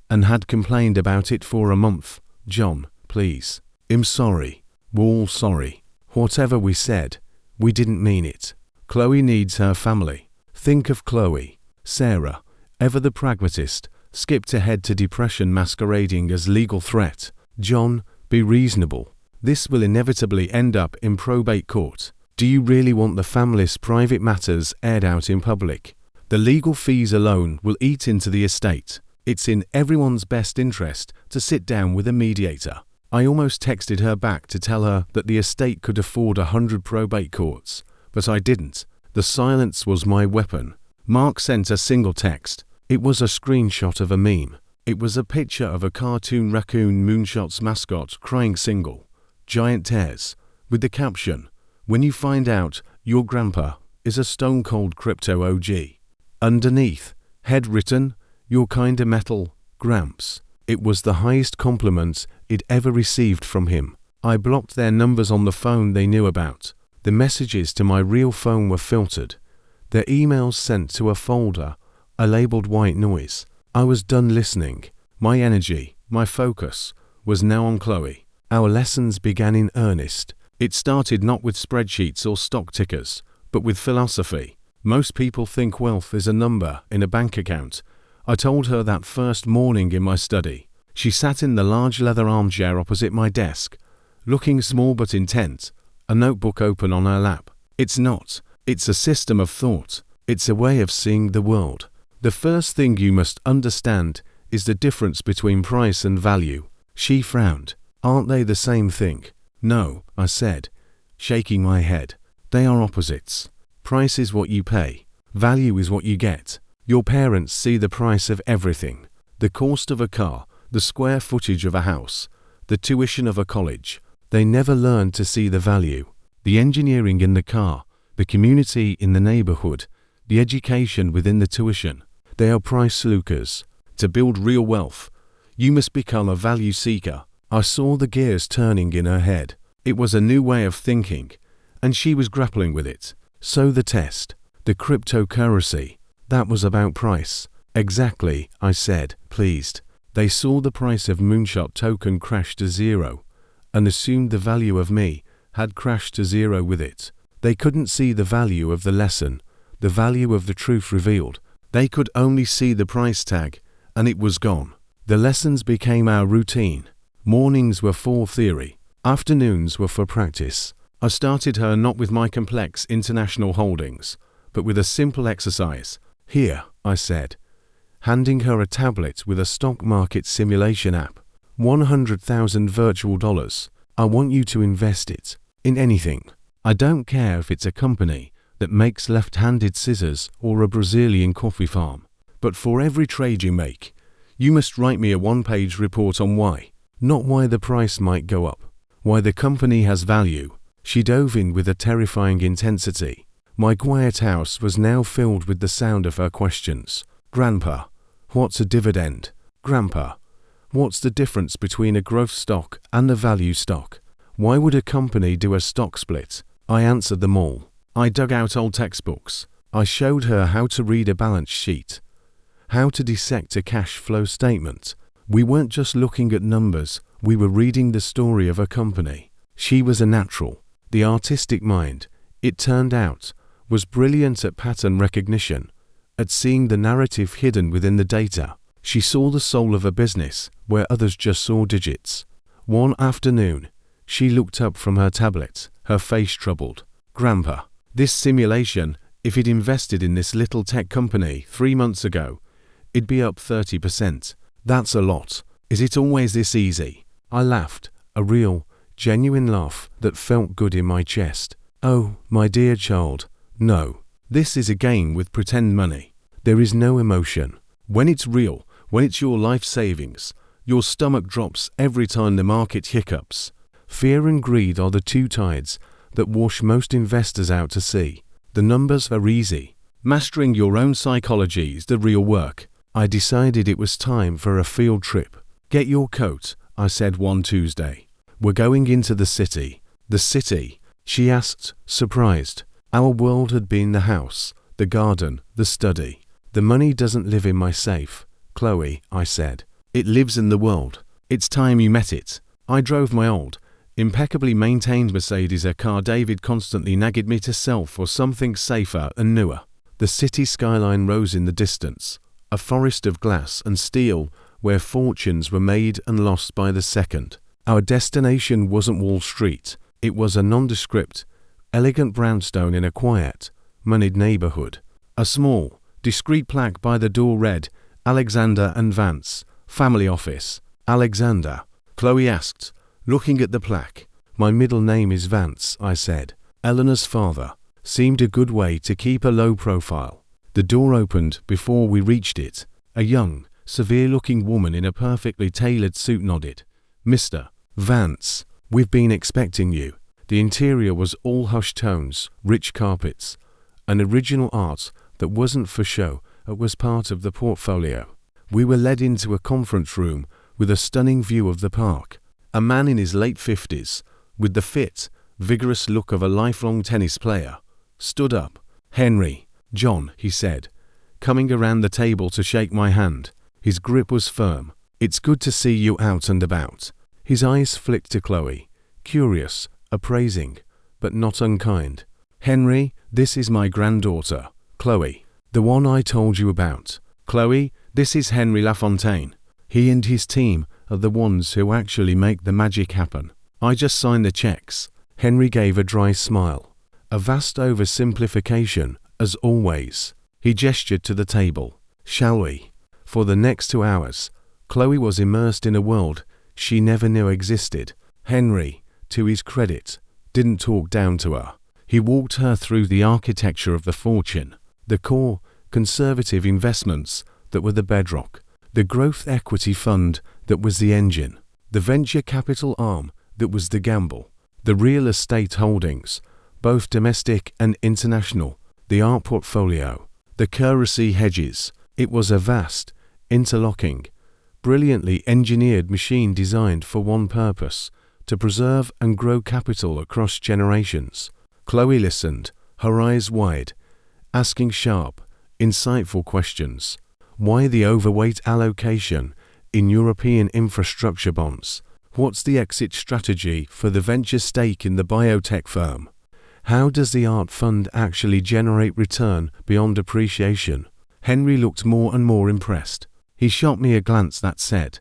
and had complained about it for a month. John, please. I'm sorry. We're all sorry. Whatever we said, we didn't mean it. Chloe needs her family." Think of Chloe. Sarah, ever the pragmatist, skipped ahead to depression masquerading as legal threat. "John, be reasonable. This will inevitably end up in probate court. Do you really want the family's private matters aired out in public? The legal fees alone will eat into the estate. It's in everyone's best interest to sit down with a mediator." I almost texted her back to tell her that the estate could afford 100 probate courts, but I didn't. The silence was my weapon. Mark sent a single text. It was a screenshot of a meme. It was a picture of a cartoon raccoon Moonshot's mascot crying single, giant tears, with the caption, "When you find out your grandpa is a stone-cold crypto OG." Underneath, head written, "You're kinda metal, Gramps." It was the highest compliment it ever received from him. I blocked their numbers on the phone they knew about. The messages to my real phone were filtered. Their emails sent to a folder I labeled white noise. I was done listening. My energy, my focus, was now on Chloe. Our lessons began in earnest. It started not with spreadsheets or stock tickers, but with philosophy. Most people think wealth is a number in a bank account. I told her that first morning in my study. She sat in the large leather armchair opposite my desk, looking small but intent, a notebook open on her lap. "It's not. It's a system of thought. It's a way of seeing the world. The first thing you must understand is the difference between price and value." She frowned. "Aren't they the same thing?" "No," I said, shaking my head. "They are opposites. Price is what you pay. Value is what you get. Your parents see the price of everything. The cost of a car, the square footage of a house, the tuition of a college. They never learn to see the value. The engineering in the car, the community in the neighborhood, the education within the tuition. They are price lookers. To build real wealth, you must become a value seeker." I saw the gears turning in her head. It was a new way of thinking, and she was grappling with it. So the test, the cryptocurrency, that was about price. "Exactly," I said, pleased. They saw the price of Moonshot token crash to zero, and assumed the value of me had crashed to zero with it. They couldn't see the value of the lesson, the value of the truth revealed. They could only see the price tag, and it was gone. The lessons became our routine. Mornings were for theory. Afternoons were for practice. I started her not with my complex international holdings, but with a simple exercise. "Here," I said, handing her a tablet with a stock market simulation app. 100,000 virtual dollars. I want you to invest it in anything. I don't care if it's a company that makes left-handed scissors or a Brazilian coffee farm. But for every trade you make, you must write me a one-page report on why. Not why the price might go up. Why the company has value." She dove in with a terrifying intensity. My quiet house was now filled with the sound of her questions. "Grandpa, what's a dividend? Grandpa, what's the difference between a growth stock and a value stock? Why would a company do a stock split?" I answered them all. I dug out old textbooks. I showed her how to read a balance sheet, how to dissect a cash flow statement. We weren't just looking at numbers, we were reading the story of a company. She was a natural. The artistic mind, it turned out, was brilliant at pattern recognition, at seeing the narrative hidden within the data. She saw the soul of a business where others just saw digits. One afternoon, she looked up from her tablet, her face troubled. "Grandpa, this simulation, if it invested in this little tech company 3 months ago, it'd be up 30%. That's a lot. Is it always this easy? I laughed, a real, genuine laugh that felt good in my chest. Oh, my dear child, no. This is a game with pretend money. There is no emotion. When it's real, when it's your life savings, your stomach drops every time the market hiccups. Fear and greed are the two tides that wash most investors out to sea. The numbers are easy. Mastering your own psychology is the real work. I decided it was time for a field trip. Get your coat, I said one Tuesday. We're going into the city. The city? She asked, surprised. Our world had been the house, the garden, the study. The money doesn't live in my safe, Chloe, I said. It lives in the world. It's time you met it. I drove my old, impeccably maintained Mercedes, a car David constantly nagged me to sell for something safer and newer. The city skyline rose in the distance, a forest of glass and steel where fortunes were made and lost by the second. Our destination wasn't Wall Street. It was a nondescript, elegant brownstone in a quiet, moneyed neighborhood. A small, discreet plaque by the door read, Alexander and Vance, family office. Alexander? Chloe asked, looking at the plaque. My middle name is Vance, I said. Eleanor's father. Seemed a good way to keep a low profile. The door opened before we reached it. A young, severe-looking woman in a perfectly tailored suit nodded. Mr. Vance, we've been expecting you. The interior was all hushed tones, rich carpets, an original art that wasn't for show, it was part of the portfolio. We were led into a conference room with a stunning view of the park. A man in his late 50s, with the fit, vigorous look of a lifelong tennis player, stood up. Henry, John, he said, coming around the table to shake my hand. His grip was firm. It's good to see you out and about. His eyes flicked to Chloe, curious, appraising, but not unkind. Henry, this is my granddaughter, Chloe, the one I told you about. Chloe, this is Henry Lafontaine. He and his team are the ones who actually make the magic happen. I just sign the checks. Henry gave a dry smile. A vast oversimplification, as always. He gestured to the table. Shall we? For the next 2 hours, Chloe was immersed in a world she never knew existed. Henry, to his credit, didn't talk down to her. He walked her through the architecture of the fortune, the core, conservative investments that were the bedrock, the growth equity fund that was the engine, the venture capital arm that was the gamble, the real estate holdings, both domestic and international, the art portfolio, the currency hedges. It was a vast, interlocking, brilliantly engineered machine designed for one purpose, to preserve and grow capital across generations. Chloe listened, her eyes wide, asking sharp, insightful questions. Why the overweight allocation in European infrastructure bonds? What's the exit strategy for the venture stake in the biotech firm? How does the art fund actually generate return beyond appreciation? Henry looked more and more impressed. He shot me a glance that said,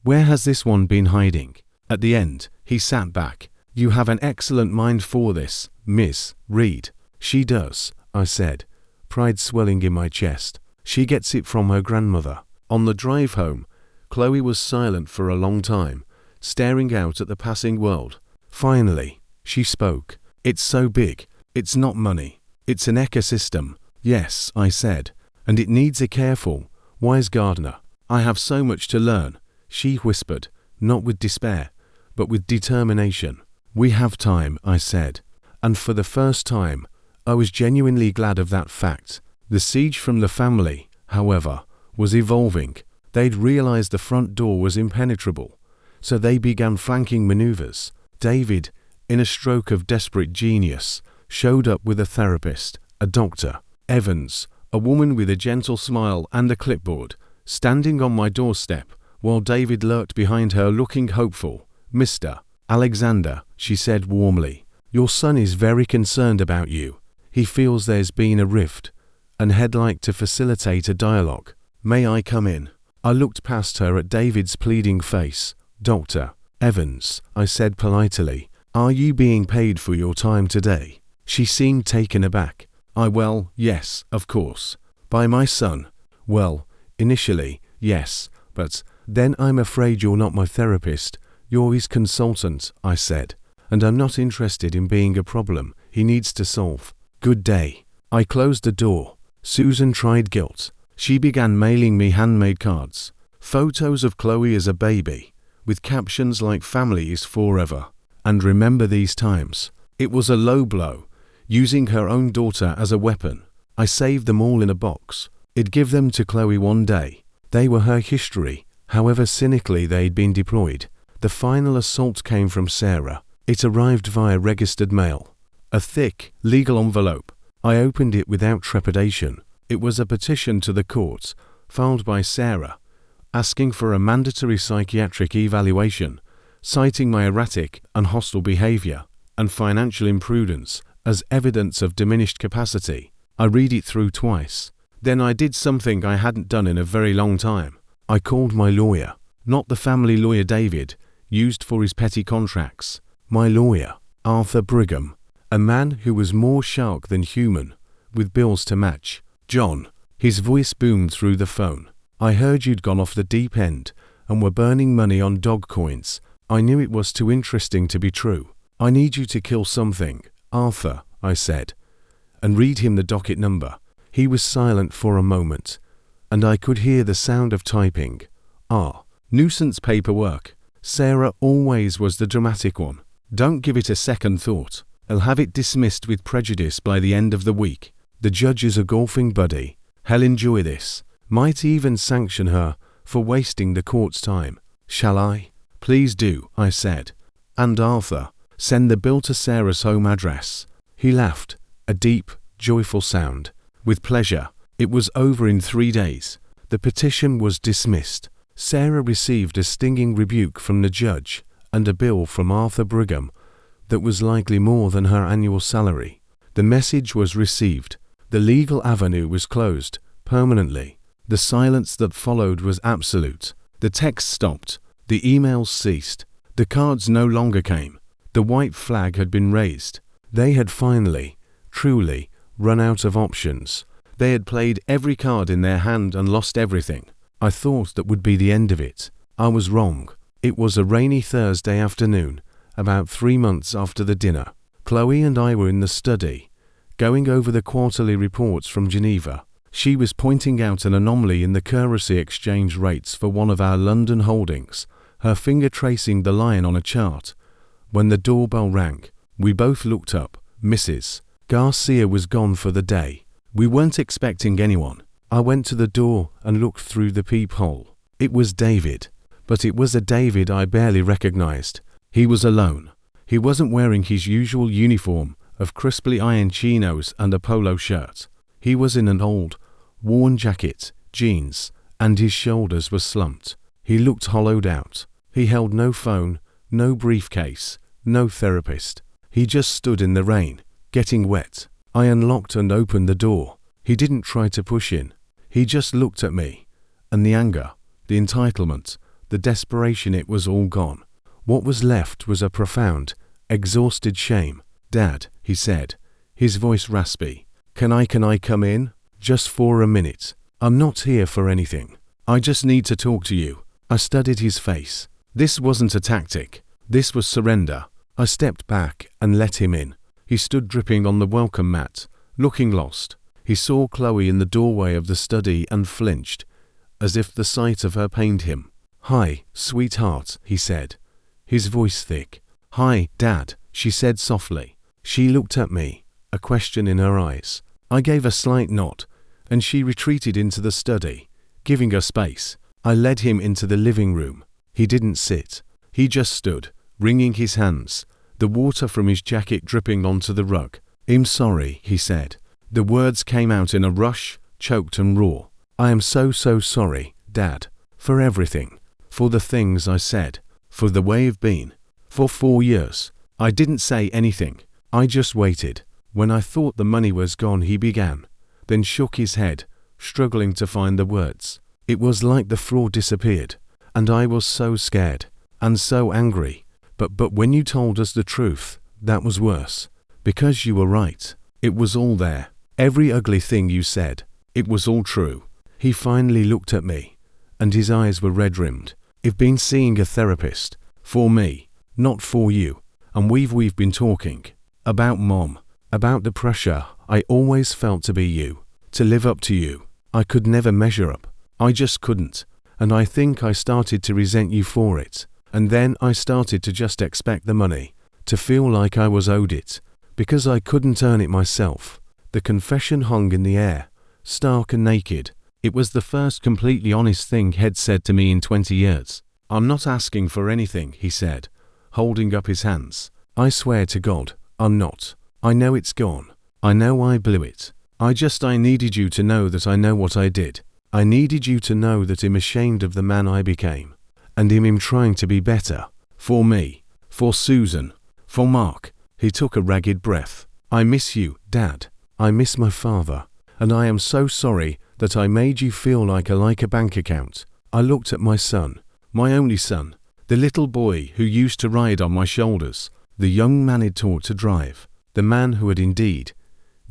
"Where has this one been hiding?" At the end, he sat back. "You have an excellent mind for this, Miss Reed." "She does," I said, pride swelling in my chest. "She gets it from her grandmother." On the drive home, Chloe was silent for a long time, staring out at the passing world. Finally, she spoke. "It's so big. It's not money. It's an ecosystem." "Yes," I said, "and it needs a careful, wise gardener." "I have so much to learn," she whispered, not with despair, but with determination. "We have time," I said, and for the first time, I was genuinely glad of that fact. The siege from the family, however, was evolving. They'd realized the front door was impenetrable, so they began flanking maneuvers. David, in a stroke of desperate genius, showed up with a therapist, a doctor. Evans, a woman with a gentle smile and a clipboard, standing on my doorstep, while David lurked behind her looking hopeful. "Mr. Alexander," she said warmly, "your son is very concerned about you. He feels there's been a rift, and he'd like to facilitate a dialogue. May I come in?" I looked past her at David's pleading face. "Dr. Evans," I said politely, "are you being paid for your time today?" She seemed taken aback. Well, yes, of course. By my son? Well, initially, yes, but Then I'm afraid you're not my therapist, you're his consultant, I said. And I'm not interested in being a problem he needs to solve. Good day. I closed the door. Susan tried guilt. She began mailing me handmade cards. Photos of Chloe as a baby, with captions like "Family is forever" and "Remember these times." It was a low blow, using her own daughter as a weapon. I saved them all in a box. I'd give them to Chloe one day. They were her history, however cynically they'd been deployed. The final assault came from Sarah. It arrived via registered mail. A thick, legal envelope. I opened it without trepidation. It was a petition to the courts, filed by Sarah, asking for a mandatory psychiatric evaluation, citing my erratic and hostile behavior and financial imprudence as evidence of diminished capacity. I read it through twice. Then I did something I hadn't done in a very long time. I called my lawyer, not the family lawyer David used for his petty contracts. My lawyer, Arthur Brigham, a man who was more shark than human, with bills to match. John, his voice boomed through the phone. I heard you'd gone off the deep end and were burning money on dog coins. I knew it was too interesting to be true. I need you to kill something, Arthur, I said, and read him the docket number. He was silent for a moment, and I could hear the sound of typing. Nuisance paperwork. Sarah always was the dramatic one. Don't give it a second thought. I'll have it dismissed with prejudice by the end of the week. The judge is a golfing buddy. He'll enjoy this. Might even sanction her for wasting the court's time. Shall I? Please do, I said. And Arthur, send the bill to Sarah's home address. He laughed, a deep, joyful sound. With pleasure. It was over in 3 days. The petition was dismissed. Sarah received a stinging rebuke from the judge and a bill from Arthur Brigham that was likely more than her annual salary. The message was received. The legal avenue was closed, permanently. The silence that followed was absolute. The text stopped. The emails ceased. The cards no longer came. The white flag had been raised. They had finally, truly, run out of options. They had played every card in their hand and lost everything. I thought that would be the end of it. I was wrong. It was a rainy Thursday afternoon, about 3 months after the dinner. Chloe and I were in the study, going over the quarterly reports from Geneva. She was pointing out an anomaly in the currency exchange rates for one of our London holdings, her finger tracing the line on a chart. When the doorbell rang, we both looked up. Mrs. Garcia was gone for the day. We weren't expecting anyone. I went to the door and looked through the peephole. It was David, but it was a David I barely recognized. He was alone. He wasn't wearing his usual uniform of crisply ironed chinos and a polo shirt. He was in an old, worn jacket, jeans, and his shoulders were slumped. He looked hollowed out. He held no phone, no briefcase, no therapist. He just stood in the rain, getting wet. I unlocked and opened the door. He didn't try to push in. He just looked at me. And the anger, the entitlement, the desperation, it was all gone. What was left was a profound, exhausted shame. Dad, he said, his voice raspy. Can I come in? Just for a minute. I'm not here for anything. I just need to talk to you. I studied his face. This wasn't a tactic. This was surrender. I stepped back and let him in. He stood dripping on the welcome mat, looking lost. He saw Chloe in the doorway of the study and flinched, as if the sight of her pained him. Hi, sweetheart, he said, his voice thick. Hi, Dad, she said softly. She looked at me, a question in her eyes. I gave a slight nod, and she retreated into the study, giving her space. I led him into the living room. He didn't sit. He just stood, wringing his hands, the water from his jacket dripping onto the rug. I'm sorry, he said. The words came out in a rush, choked and raw. I am so sorry, Dad, for everything, for the things I said, for the way I've been. For 4 years, I didn't say anything. I just waited. When I thought the money was gone, he began, then shook his head, struggling to find the words. It was like the fraud disappeared, and I was so scared, and so angry. But when you told us the truth, that was worse, because you were right. It was all there. Every ugly thing you said, it was all true. He finally looked at me, and his eyes were red-rimmed. I've been seeing a therapist. For me, not for you. And we've been talking. About Mom. About the pressure I always felt to be you. To live up to you. I could never measure up. I just couldn't. And I think I started to resent you for it. And then I started to just expect the money. To feel like I was owed it. Because I couldn't earn it myself. The confession hung in the air. Stark and naked. It was the first completely honest thing he'd said to me in 20 years. I'm not asking for anything, he said, holding up his hands. I swear to God, I'm not. I know it's gone. I know I blew it. I needed you to know that I know what I did. I needed you to know that I'm ashamed of the man I became. And I'm trying to be better. For me. For Susan. For Mark. He took a ragged breath. I miss you, Dad. I miss my father. And I am so sorry that I made you feel like a bank account. I looked at my son. My only son. The little boy who used to ride on my shoulders. The young man I'd taught to drive. The man who had indeed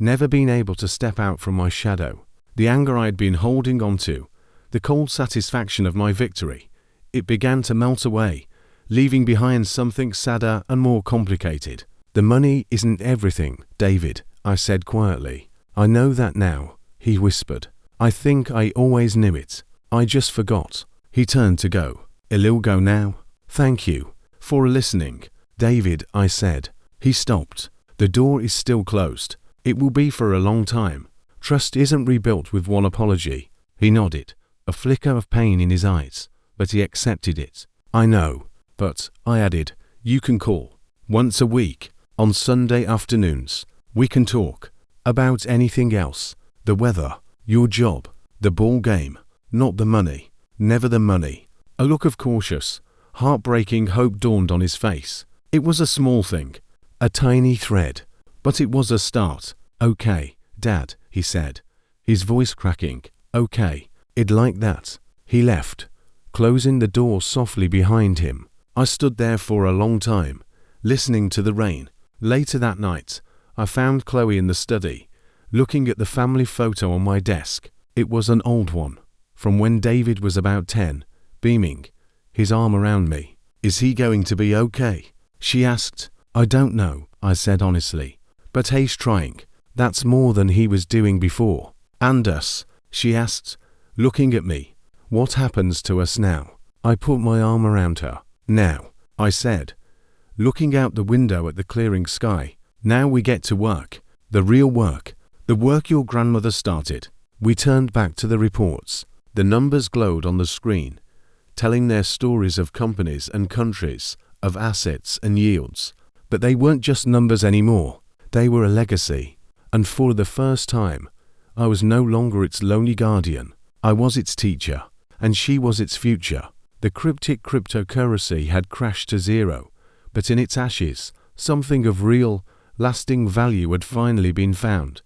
never been able to step out from my shadow. The anger I'd been holding on to. The cold satisfaction of my victory. It began to melt away, leaving behind something sadder and more complicated. The money isn't everything, David, I said quietly. I know that now, he whispered. I think I always knew it. I just forgot. He turned to go. I'll go now. Thank you for listening, David, I said. He stopped. The door is still closed. It will be for a long time. Trust isn't rebuilt with one apology. He nodded, a flicker of pain in his eyes, but he accepted it. I know, but, I added, you can call. Once a week, on Sunday afternoons. We can talk. About anything else. The weather, your job, the ball game, not the money. Never the money. A look of cautious, heartbreaking hope dawned on his face. It was a small thing. A tiny thread. But it was a start. Okay, Dad, he said, his voice cracking. Okay, I'd like that. He left, closing the door softly behind him. I stood there for a long time, listening to the rain. Later that night, I found Chloe in the study, looking at the family photo on my desk. It was an old one, from when David was about 10, beaming, his arm around me. Is he going to be okay? She asked. I don't know, I said honestly. But he's trying. That's more than he was doing before. And us? She asked, looking at me. What happens to us now? I put my arm around her. Now, I said, looking out the window at the clearing sky. Now we get to work. The real work. The work your grandmother started. We turned back to the reports. The numbers glowed on the screen, telling their stories of companies and countries, of assets and yields. But they weren't just numbers anymore. They were a legacy. And for the first time, I was no longer its lonely guardian. I was its teacher, and she was its future. The cryptic cryptocurrency had crashed to zero, but in its ashes, something of real, lasting value had finally been found.